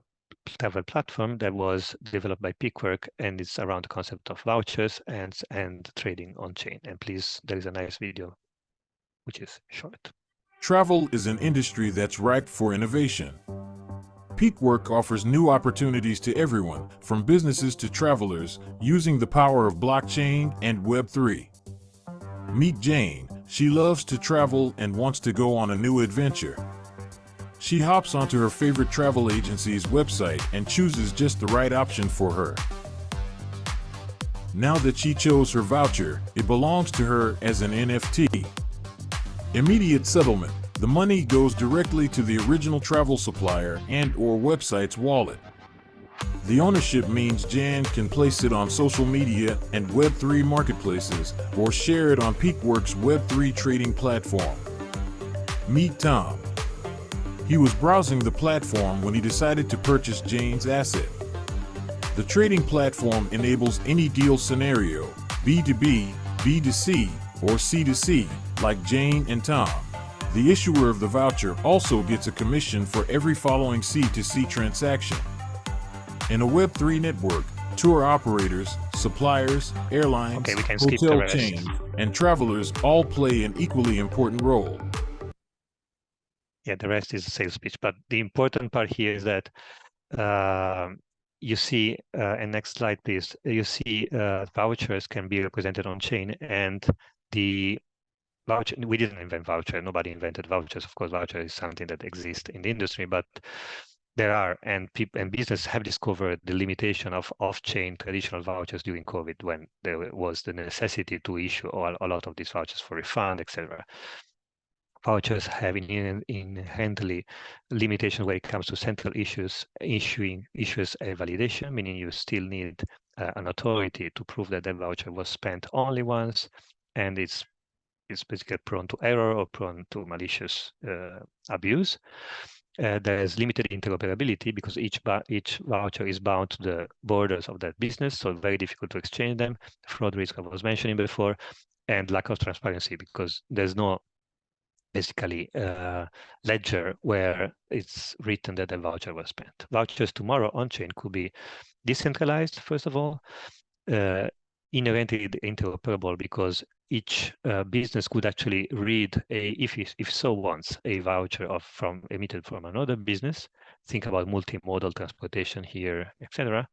travel platform that was developed by Pickwork, and it's around the concept of vouchers and trading on chain. And please, there is a nice video, which is short. Travel is an industry that's ripe for innovation. Pickwork offers new opportunities to everyone, from businesses to travelers, using the power of blockchain and Web3. Meet Jane. She loves to travel and wants to go on a new adventure. She hops onto her favorite travel agency's website and chooses just the right option for her. Now that she chose her voucher, it belongs to her as an NFT. Immediate settlement. The money goes directly to the original travel supplier and/or website's wallet. The ownership means Jan can place it on social media and Web3 marketplaces or share it on Pickwork's Web3 trading platform. Meet Tom. He was browsing the platform when he decided to purchase Jane's asset. The trading platform enables any deal scenario, B2B, B2C, or C2C, like Jane and Tom. The issuer of the voucher also gets a commission for every following C2C transaction. In a Web3 network, tour operators, suppliers, airlines, hotel chains, and travelers all play an equally important role. Yeah, the rest is a sales pitch, but the important part here is that you see, and next slide, please, you see vouchers can be represented on chain, and the voucher, we didn't invent voucher, nobody invented vouchers. Of course, voucher is something that exists in the industry, but there are, and people and businesses have discovered the limitation of off-chain traditional vouchers during COVID, when there was the necessity to issue a lot of these vouchers for refund, etc. Vouchers have inherently limitations when it comes to central issues, issuing a validation, meaning you still need an authority to prove that the voucher was spent only once, and it's basically prone to error or prone to malicious abuse. there is limited interoperability because each voucher is bound to the borders of that business, so very difficult to exchange them. Fraud risk I was mentioning before, and lack of transparency because there's no basically ledger where it's written that a voucher was spent. Vouchers tomorrow on-chain could be decentralized, first of all, inherently interoperable because each business could actually read if so wants, a voucher emitted from another business. Think about multimodal transportation here, etc.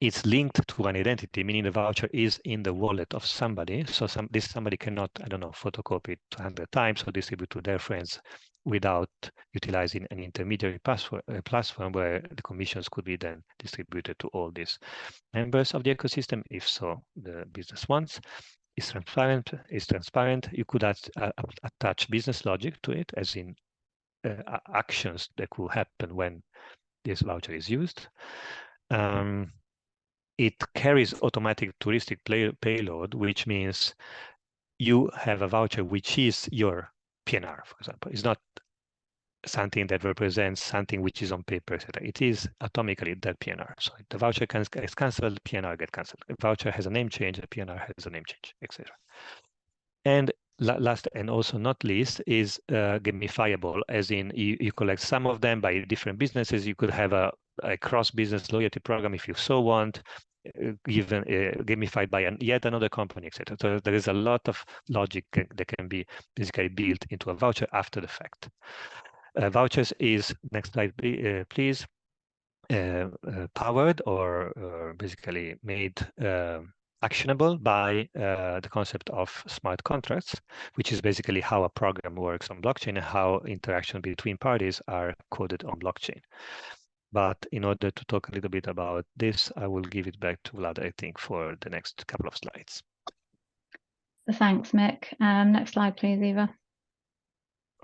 It's linked to an identity, meaning the voucher is in the wallet of somebody. So this somebody cannot, I don't know, photocopy it 200 times or distribute to their friends without utilizing an intermediary platform where the commissions could be then distributed to all these members of the ecosystem, if so the business wants. It's transparent. You could attach business logic to it, as in actions that could happen when this voucher is used. It carries automatic touristic payload, which means you have a voucher which is your PNR, for example. It's not something that represents something which is on paper, etc. It is atomically that PNR. So if the voucher is cancelled, PNR gets cancelled. If the voucher has a name change, the PNR has a name change, etc. And last and also not least is gamifiable, as in you collect some of them by different businesses. You could have a cross-business loyalty program if you so want, given gamified by yet another company, etc. So there is a lot of logic that can be basically built into a voucher after the fact. Vouchers is, next slide please, powered or basically made actionable by the concept of smart contracts, which is basically how a program works on blockchain and how interaction between parties are coded on blockchain. But in order to talk a little bit about this, I will give it back to Vlad, I think, for the next couple of slides. Thanks, Mick. Next slide, please, Eva.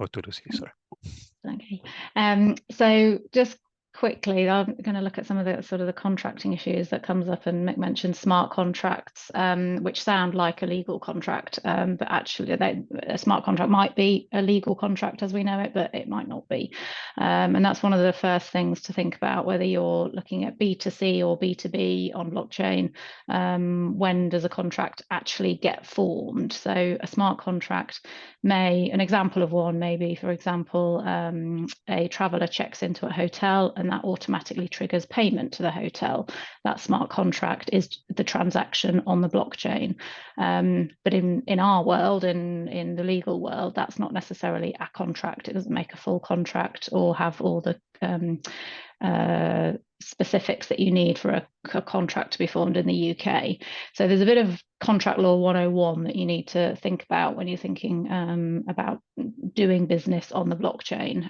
Or to Lucy, sorry. Okay. So just quickly, I'm going to look at some of the sort of the contracting issues that comes up, and Mick mentioned smart contracts, which sound like a legal contract, but actually a smart contract might be a legal contract as we know it, but it might not be. And that's one of the first things to think about, whether you're looking at B2C or B2B on blockchain. When does a contract actually get formed? So a smart contract an example of one may be, for example, a traveler checks into a hotel and that automatically triggers payment to the hotel. That smart contract is the transaction on the blockchain. But in our world, in the legal world, that's not necessarily a contract. It doesn't make a full contract or have all the specifics that you need for a contract to be formed in the UK. So there's a bit of contract law 101 that you need to think about when you're thinking about doing business on the blockchain.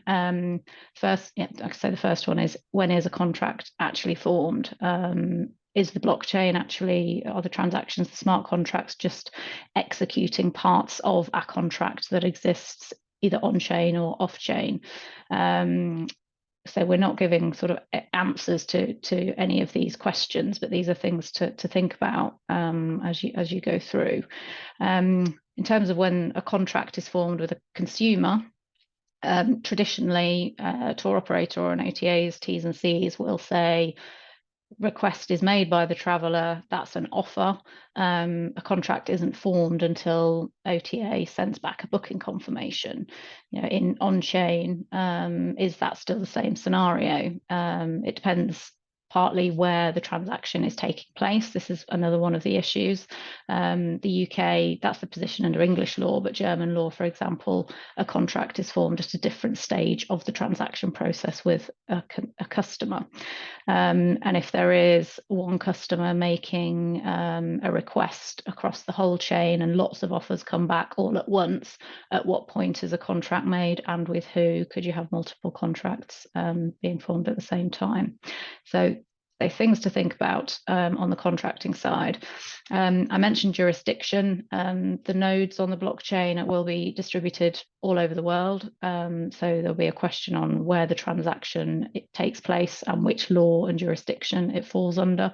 First, like I say, the first one is, when is a contract actually formed? Is the blockchain actually, are the transactions, the smart contracts, just executing parts of a contract that exists either on-chain or off-chain? So we're not giving sort of answers to any of these questions, but these are things to think about as you go through. In terms of when a contract is formed with a consumer, traditionally a tour operator or an OTA's T's and C's will say, request is made by the traveler, that's an offer. A contract isn't formed until OTA sends back a booking confirmation. You know, in on-chain, is that still the same scenario? It depends partly where the transaction is taking place. This is another one of the issues. The UK, that's the position under English law, but German law, for example, a contract is formed at a different stage of the transaction process with a customer. And if there is one customer making a request across the whole chain and lots of offers come back all at once, at what point is a contract made and with who? Could you have multiple contracts being formed at the same time? So things to think about on the contracting side. I mentioned jurisdiction. The nodes on the blockchain will be distributed all over the world. So there'll be a question on where the transaction takes place and which law and jurisdiction it falls under.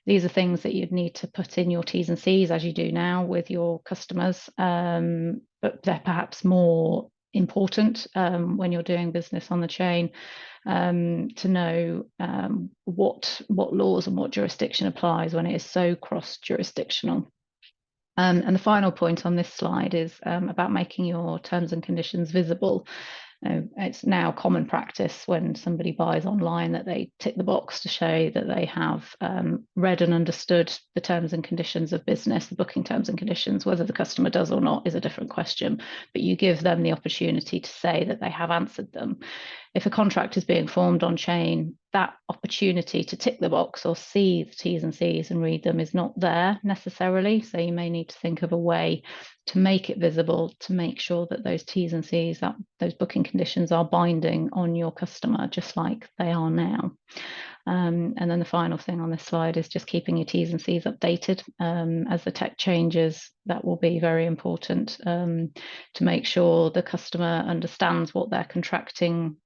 These are things that you'd need to put in your T's and C's as you do now with your customers, but they're perhaps more important when you're doing business on the chain, to know what laws and what jurisdiction applies when it is so cross-jurisdictional. And the final point on this slide is about making your terms and conditions visible. It's now common practice when somebody buys online that they tick the box to show that they have read and understood the terms and conditions of business, the booking terms and conditions. Whether the customer does or not is a different question, but you give them the opportunity to say that they have answered them. If a contract is being formed on chain, that opportunity to tick the box or see the T's and C's and read them is not there necessarily. So you may need to think of a way to make it visible, to make sure that those T's and C's, that those booking conditions are binding on your customer, just like they are now. And then the final thing on this slide is just keeping your T's and C's updated. As the tech changes, that will be very important to make sure the customer understands what they're contracting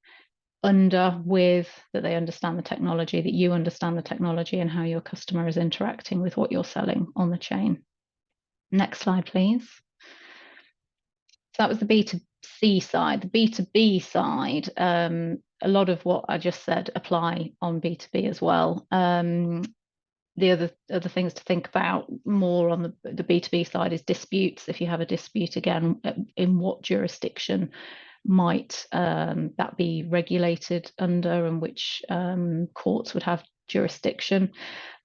under with, that they understand the technology, that you understand the technology and how your customer is interacting with what you're selling on the chain. Next slide, please. So that was the B2C side. The B2B side, a lot of what I just said apply on B2B as well. The other things to think about more on the B2B side is disputes. If you have a dispute, again, in what jurisdiction might that be regulated under, and which courts would have jurisdiction.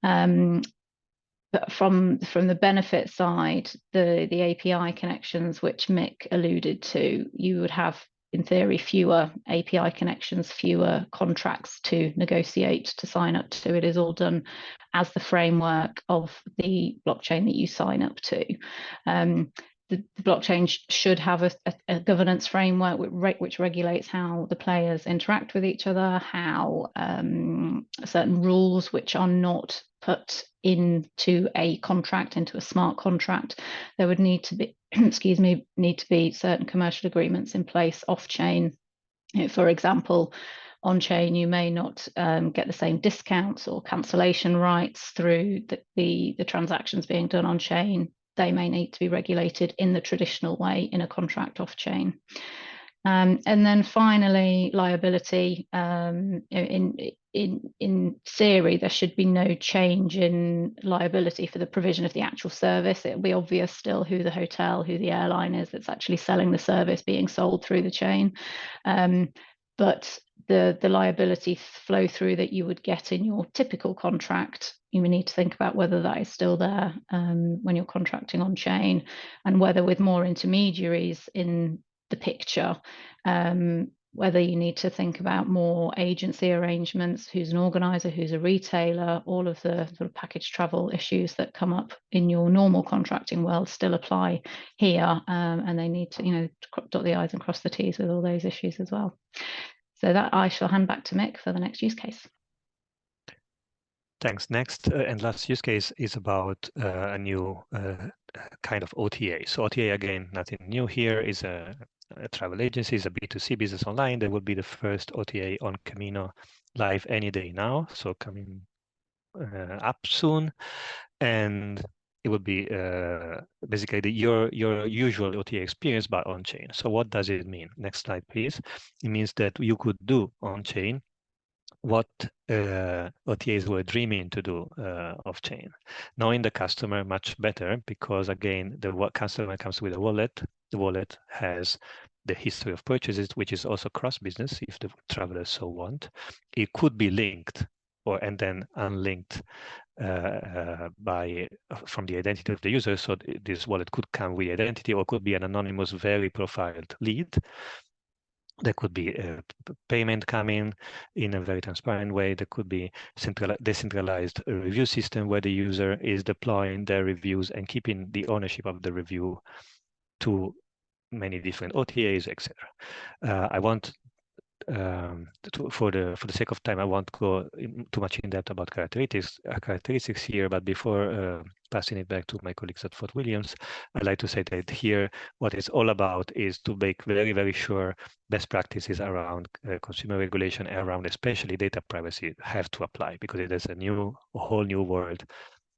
But from the benefit side, the API connections, which Mick alluded to, you would have, in theory, fewer API connections, fewer contracts to negotiate, to sign up to. It is all done as the framework of the blockchain that you sign up to. The blockchain should have a governance framework which regulates how the players interact with each other, how certain rules which are not put into a contract, into a smart contract. There would need to be, excuse me, certain commercial agreements in place off-chain. For example, on-chain, you may not get the same discounts or cancellation rights through the transactions being done on-chain. They may need to be regulated in the traditional way in a contract off-chain. And then finally, liability. In theory, there should be no change in liability for the provision of the actual service. It'll be obvious still who the hotel, who the airline is that's actually selling the service being sold through the chain. But the liability flow through that you would get in your typical contract, you need to think about whether that is still there when you're contracting on chain, and whether with more intermediaries in the picture, whether you need to think about more agency arrangements, who's an organizer, who's a retailer. All of the sort of package travel issues that come up in your normal contracting world still apply here, and they need to, dot the I's and cross the T's with all those issues as well. So that I shall hand back to Mick for the next use case. Thanks. Next and last use case is about a new kind of OTA. So OTA, again, nothing new here, is a travel agency, is a B2C, business online. There will be the first OTA on Camino live any day now, so coming up soon. And it would be basically your usual OTA experience, but on-chain. So what does it mean? Next slide, please. It means that you could do on-chain what OTAs were dreaming to do off-chain, knowing the customer much better, because again, the customer comes with a wallet. The wallet has the history of purchases, which is also cross-business if the travelers so want. It could be linked and then unlinked from the identity of the user. So this wallet could come with identity, or could be an anonymous, very profiled lead. There could be a payment coming in a very transparent way. There could be decentralized review system where the user is deploying their reviews and keeping the ownership of the review to many different OTAs, etc. I want for the sake of time, I won't go too much in depth about characteristics here, but before passing it back to my colleagues at Fort Williams, I'd like to say that here, what it's all about is to make very, very sure best practices around consumer regulation, around especially data privacy, have to apply, because it is a whole new world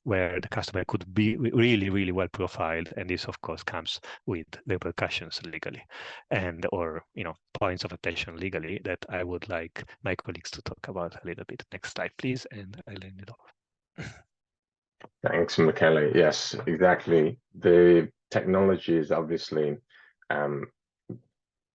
where the customer could be really, really well profiled, and this of course comes with repercussions legally, and or points of attention legally that I would like my colleagues to talk about a little bit. Next slide, please, and I'll end it off. Thanks, Michele. Yes, exactly. The technology is obviously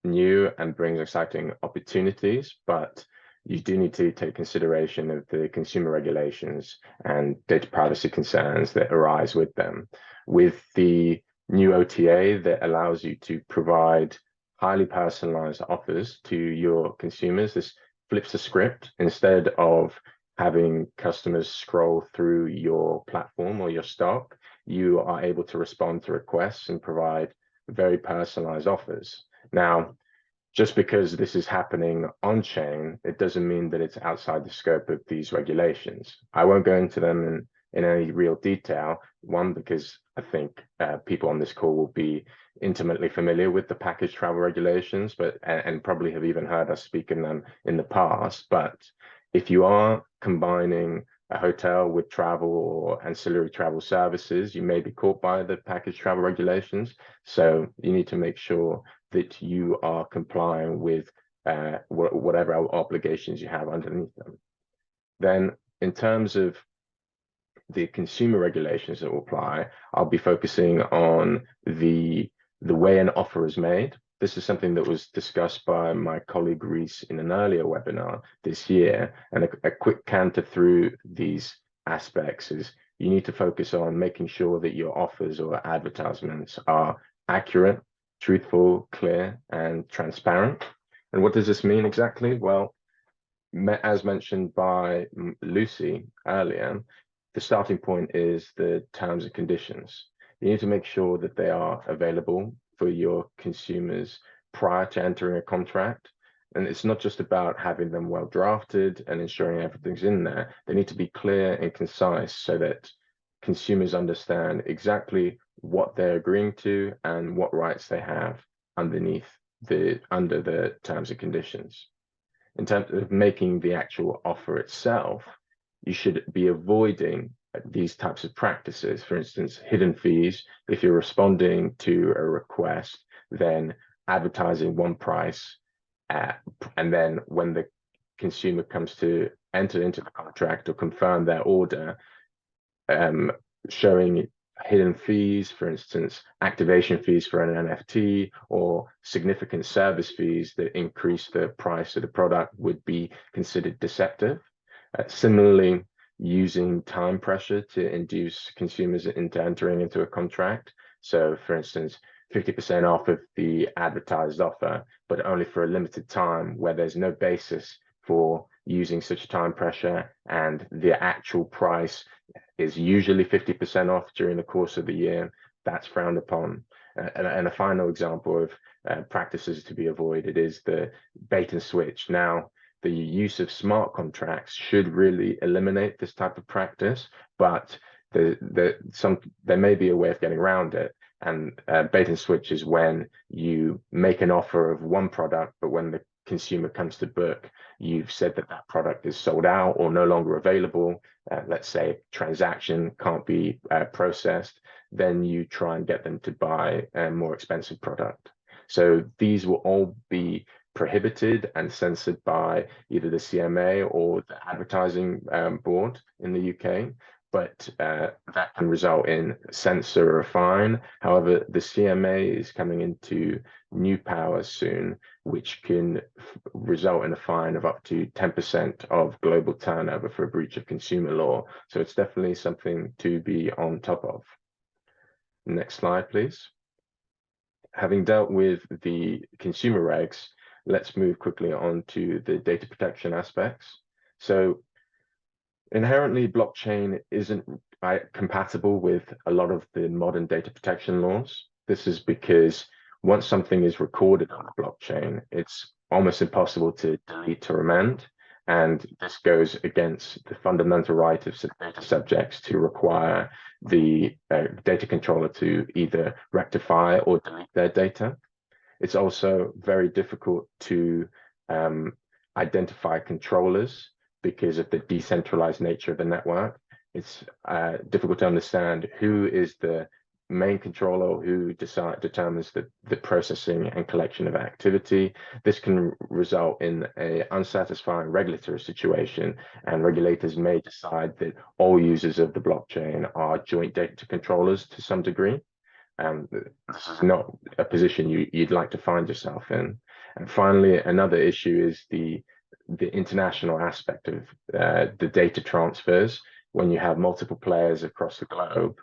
new and brings exciting opportunities, but you do need to take consideration of the consumer regulations and data privacy concerns that arise with them. With the new OTA that allows you to provide highly personalized offers to your consumers, this flips the script. Instead of having customers scroll through your platform or your stock, you are able to respond to requests and provide very personalized offers. Now, just because this is happening on chain, it doesn't mean that it's outside the scope of these regulations. I won't go into them in any real detail. One, because I think people on this call will be intimately familiar with the package travel regulations, and probably have even heard us speak in them in the past. But if you are combining a hotel with travel or ancillary travel services, you may be caught by the package travel regulations. So you need to make sure that you are complying with whatever obligations you have underneath them. Then in terms of the consumer regulations that will apply, I'll be focusing on the way an offer is made. This is something that was discussed by my colleague Reese in an earlier webinar this year. And a quick canter through these aspects is you need to focus on making sure that your offers or advertisements are accurate, truthful, clear, and transparent. And what does this mean exactly? Well, as mentioned by Lucy earlier, the starting point is the terms and conditions. You need to make sure that they are available for your consumers prior to entering a contract. And it's not just about having them well drafted and ensuring everything's in there. They need to be clear and concise so that consumers understand exactly what they're agreeing to and what rights they have under the terms and conditions. In terms of making the actual offer itself, you should be avoiding these types of practices. For instance, hidden fees. If you're responding to a request, then advertising one price, and then when the consumer comes to enter into the contract or confirm their order, showing hidden fees, for instance, activation fees for an NFT or significant service fees that increase the price of the product would be considered deceptive. Similarly, using time pressure to induce consumers into entering into a contract. So for instance, 50% off of the advertised offer, but only for a limited time, where there's no basis for using such time pressure, and the actual price is usually 50% off during the course of the year. That's frowned upon. And a final example of practices to be avoided is the bait and switch. Now, the use of smart contracts should really eliminate this type of practice, but there may be a way of getting around it. And bait and switch is when you make an offer of one product, but when the consumer comes to book, you've said that that product is sold out or no longer available. Let's say transaction can't be processed, then you try and get them to buy a more expensive product. So these will all be prohibited and censored by either the CMA or the advertising board in the UK, but that can result in censor or a fine. However, the CMA is coming into new powers soon, which can result in a fine of up to 10% of global turnover for a breach of consumer law. So it's definitely something to be on top of. Next slide, please. Having dealt with the consumer regs, let's move quickly on to the data protection aspects. So inherently, blockchain isn't compatible with a lot of the modern data protection laws. This is because once something is recorded on a blockchain, it's almost impossible to delete or amend. And this goes against the fundamental right of data subjects to require the data controller to either rectify or delete their data. It's also very difficult to identify controllers because of the decentralized nature of the network. it's difficult to understand who is the main controller, who determines the processing and collection of activity. This can result in a unsatisfying regulatory situation, and regulators may decide that all users of the blockchain are joint data controllers to some degree. This is not a position you'd like to find yourself in. And finally, another issue is the international aspect of the data transfers. When you have multiple players across the globe,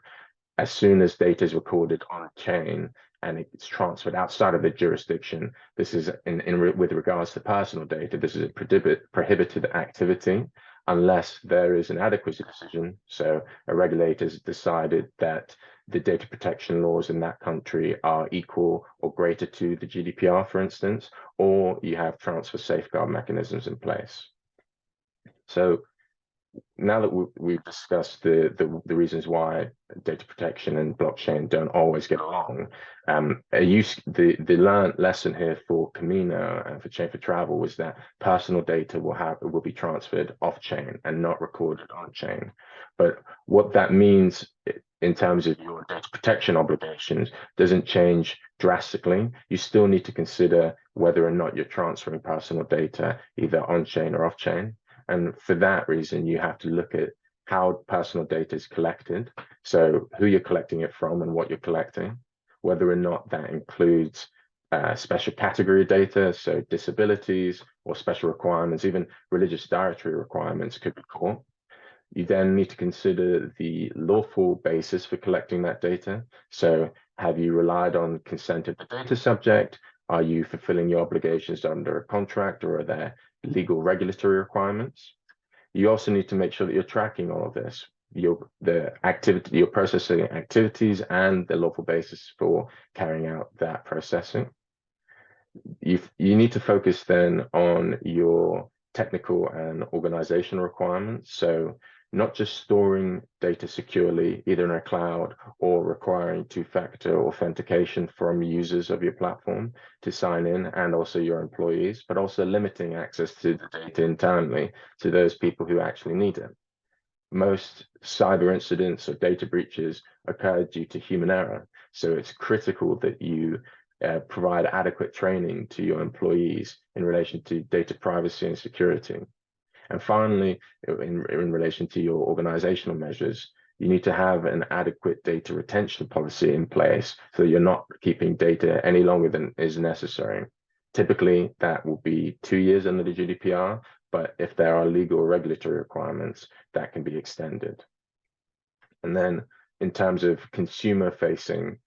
as soon as data is recorded on chain and it's transferred outside of the jurisdiction, this is with regards to personal data, this is a prohibited activity unless there is an adequacy decision. So a regulator has decided that the data protection laws in that country are equal or greater to the GDPR, for instance, or you have transfer safeguard mechanisms in place. So now that we've discussed the reasons why data protection and blockchain don't always get along, the learned lesson here for Camino and for Chain4Travel was that personal data will be transferred off chain and not recorded on chain. But what that means in terms of your data protection obligations doesn't change drastically. You still need to consider whether or not you're transferring personal data either on chain or off chain. And for that reason, you have to look at how personal data is collected. So who you're collecting it from and what you're collecting, whether or not that includes special category data, so disabilities or special requirements, even religious dietary requirements could be caught. You then need to consider the lawful basis for collecting that data. So have you relied on consent of the data subject? Are you fulfilling your obligations under a contract, or are there legal regulatory requirements? You also need to make sure that you're tracking all of this, your processing activities and the lawful basis for carrying out that processing. You need to focus then on your technical and organizational requirements. So not just storing data securely, either in a cloud or requiring two-factor authentication from users of your platform to sign in, and also your employees, but also limiting access to the data internally to those people who actually need it. Most cyber incidents or data breaches occur due to human error. So it's critical that you provide adequate training to your employees in relation to data privacy and security. And finally, in relation to your organizational measures, you need to have an adequate data retention policy in place so you're not keeping data any longer than is necessary. Typically, that will be 2 years under the GDPR, but if there are legal or regulatory requirements, that can be extended. And then in terms of consumer-facing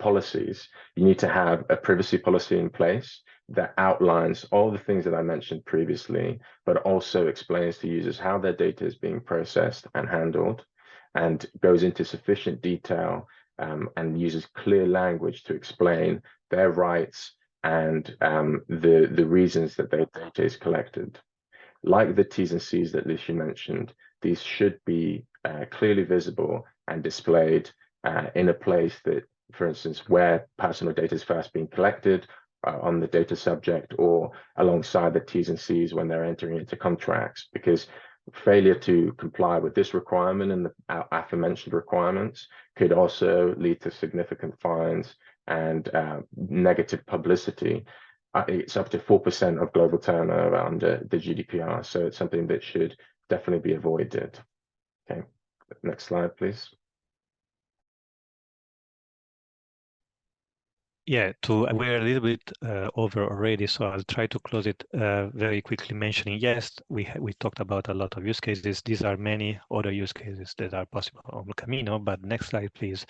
policies, you need to have a privacy policy in place that outlines all the things that I mentioned previously, but also explains to users how their data is being processed and handled, and goes into sufficient detail and uses clear language to explain their rights and the reasons that their data is collected. Like the T's and C's that Lucy mentioned, these should be clearly visible and displayed in a place that, for instance, where personal data is first being collected on the data subject, or alongside the T's and C's when they're entering into contracts, because failure to comply with this requirement and the aforementioned requirements could also lead to significant fines and negative publicity. It's up to 4% of global turnover under the GDPR, so it's something that should definitely be avoided. Okay, next slide, please. Yeah, we're a little bit over already, so I'll try to close it very quickly, mentioning, yes, we talked about a lot of use cases. These are many other use cases that are possible on Camino, but next slide, please.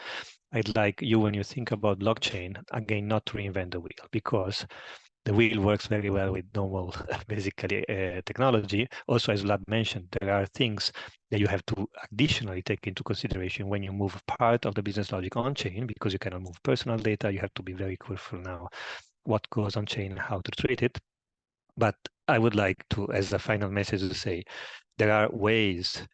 I'd like you, when you think about blockchain, again, not to reinvent the wheel, because the wheel works very well with normal, basically, technology. Also, as Vlad mentioned, there are things that you have to additionally take into consideration when you move part of the business logic on chain, because you cannot move personal data. You have to be very careful now what goes on chain and how to treat it. But I would like to, as a final message, to say there are ways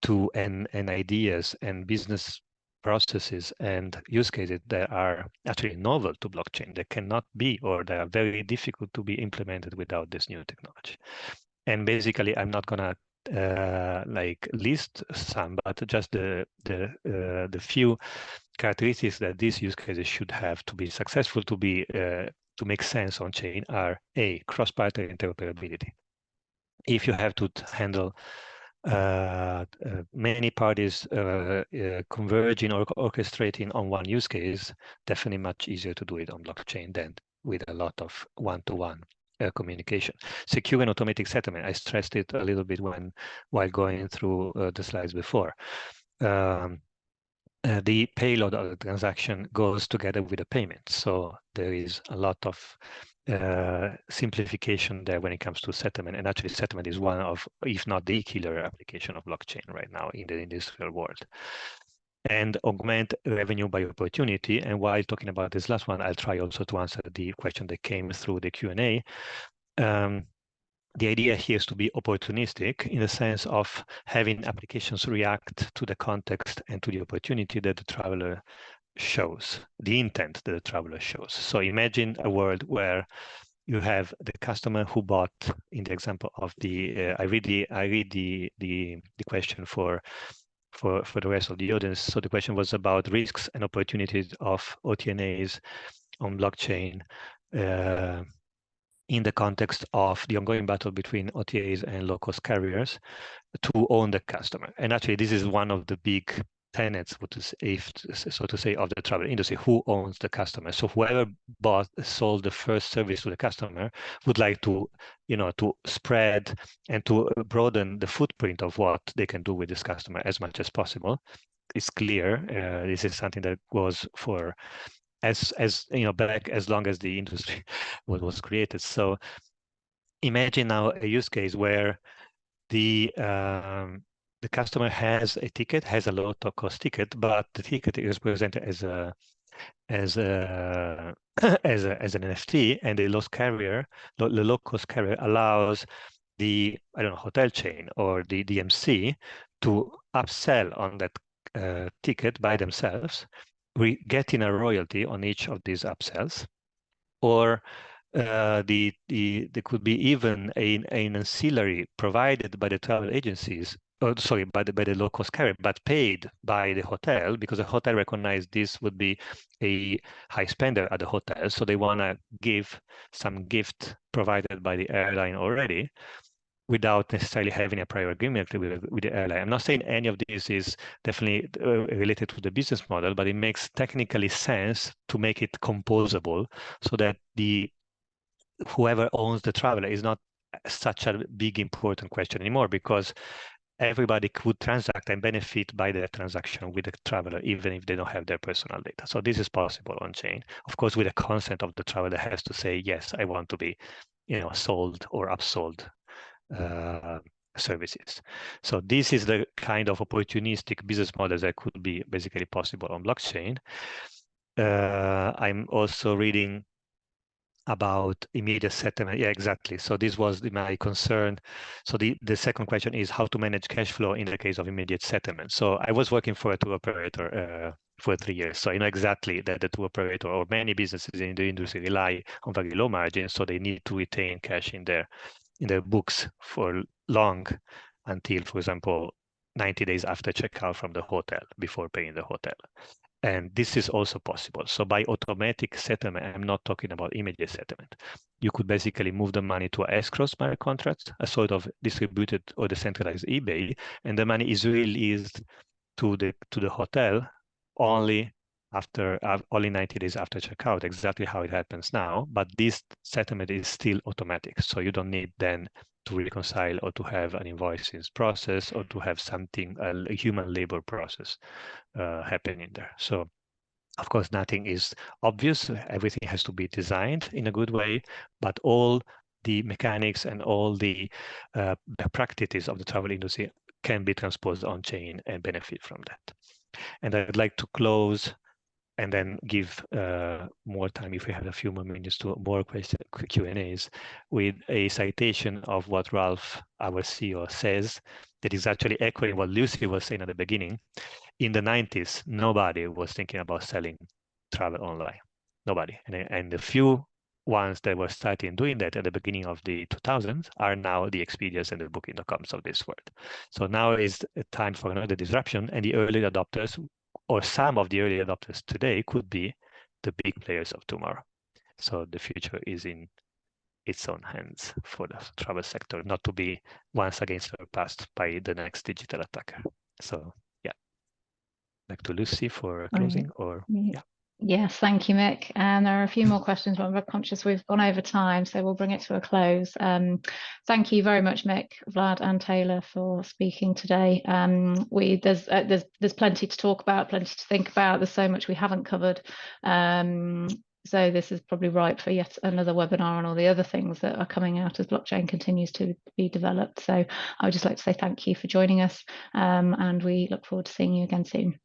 to and ideas and business processes and use cases that are actually novel to blockchain, that cannot be, or that are very difficult to be implemented without this new technology. And basically, I'm not going to like list some, but just the few characteristics that these use cases should have to be successful, to make sense on chain are: A, cross-party interoperability. If you have to handle many parties converging or orchestrating on one use case, definitely much easier to do it on blockchain than with a lot of one-to-one communication. Secure and automatic settlement. I stressed it a little bit while going through the slides before. The payload of the transaction goes together with the payment. So there is a lot of simplification there when it comes to settlement. And actually settlement is one of, if not the killer application of blockchain right now in the industrial world. And augment revenue by opportunity. And while talking about this last one, I'll try also to answer the question that came through the Q&A. The idea here is to be opportunistic in the sense of having applications react to the context and to the opportunity that the traveler shows, the intent that the traveler shows. So imagine a world where you have the customer who bought, in the example of the, I read the question for the rest of the audience. So the question was about risks and opportunities of OTNAs on blockchain. In the context of the ongoing battle between OTAs and low-cost carriers to own the customer. And actually, this is one of the big tenets, so to say, of the travel industry: who owns the customer. So whoever sold the first service to the customer would like to, to spread and to broaden the footprint of what they can do with this customer as much as possible. It's clear this is something that goes for as back as long as the industry was created. So imagine now a use case where the customer has a ticket, has a low cost ticket, but the ticket is presented as an NFT, and the low cost carrier allows the hotel chain or the DMC to upsell on that ticket by themselves, getting a royalty on each of these upsells, or there could be even an ancillary provided by the travel agencies, by the low-cost carrier, but paid by the hotel, because the hotel recognized this would be a high spender at the hotel, so they want to give some gift provided by the airline already, without necessarily having a prior agreement with the airline. I'm not saying any of this is definitely related to the business model, but it makes technically sense to make it composable so that whoever owns the traveler is not such a big important question anymore, because everybody could transact and benefit by their transaction with the traveler, even if they don't have their personal data. So this is possible on chain, of course, with the consent of the traveler that has to say, yes, I want to be, sold or upsold services. So this is the kind of opportunistic business model that could be basically possible on blockchain. I'm also reading about immediate settlement. Yeah, exactly. So this was my concern. So the second question is how to manage cash flow in the case of immediate settlement. So I was working for a tour operator for 3 years. So I know exactly that the tour operator or many businesses in the industry rely on very low margins. So they need to retain cash in their books for long, until, for example, 90 days after checkout from the hotel, before paying the hotel. And this is also possible. So by automatic settlement, I'm not talking about immediate settlement. You could basically move the money to an escrow smart contract, a sort of distributed or decentralized eBay, and the money is released to the hotel only 90 days after checkout, exactly how it happens now. But this settlement is still automatic, so you don't need then to reconcile or to have an invoicing process or to have something, a human labor process happening there. So of course, nothing is obvious. Everything has to be designed in a good way, but all the mechanics and all the practices of the travel industry can be transposed on chain and benefit from that. And I'd like to close and then give more time, if we have a few more minutes, to more Q&As, with a citation of what Ralph, our CEO, says, that is actually echoing what Lucy was saying at the beginning. In the 90s, nobody was thinking about selling travel online. Nobody. And a few ones that were starting doing that at the beginning of the 2000s are now the Expedias and the Booking.coms of this world. So now is a time for another disruption, and the early adopters, or some of the early adopters today, could be the big players of tomorrow. So the future is in its own hands for the travel sector, not to be once again surpassed by the next digital attacker. So yeah, back to Lucy for closing, or yeah. Yes, thank you, Mick. And there are a few more questions, but I'm very conscious we've gone over time, so we'll bring it to a close. Thank you very much, Mick, Vlad, and Tayler for speaking today. There's plenty to talk about, plenty to think about. There's so much we haven't covered. So this is probably ripe for yet another webinar on all the other things that are coming out as blockchain continues to be developed. So I would just like to say thank you for joining us, and we look forward to seeing you again soon.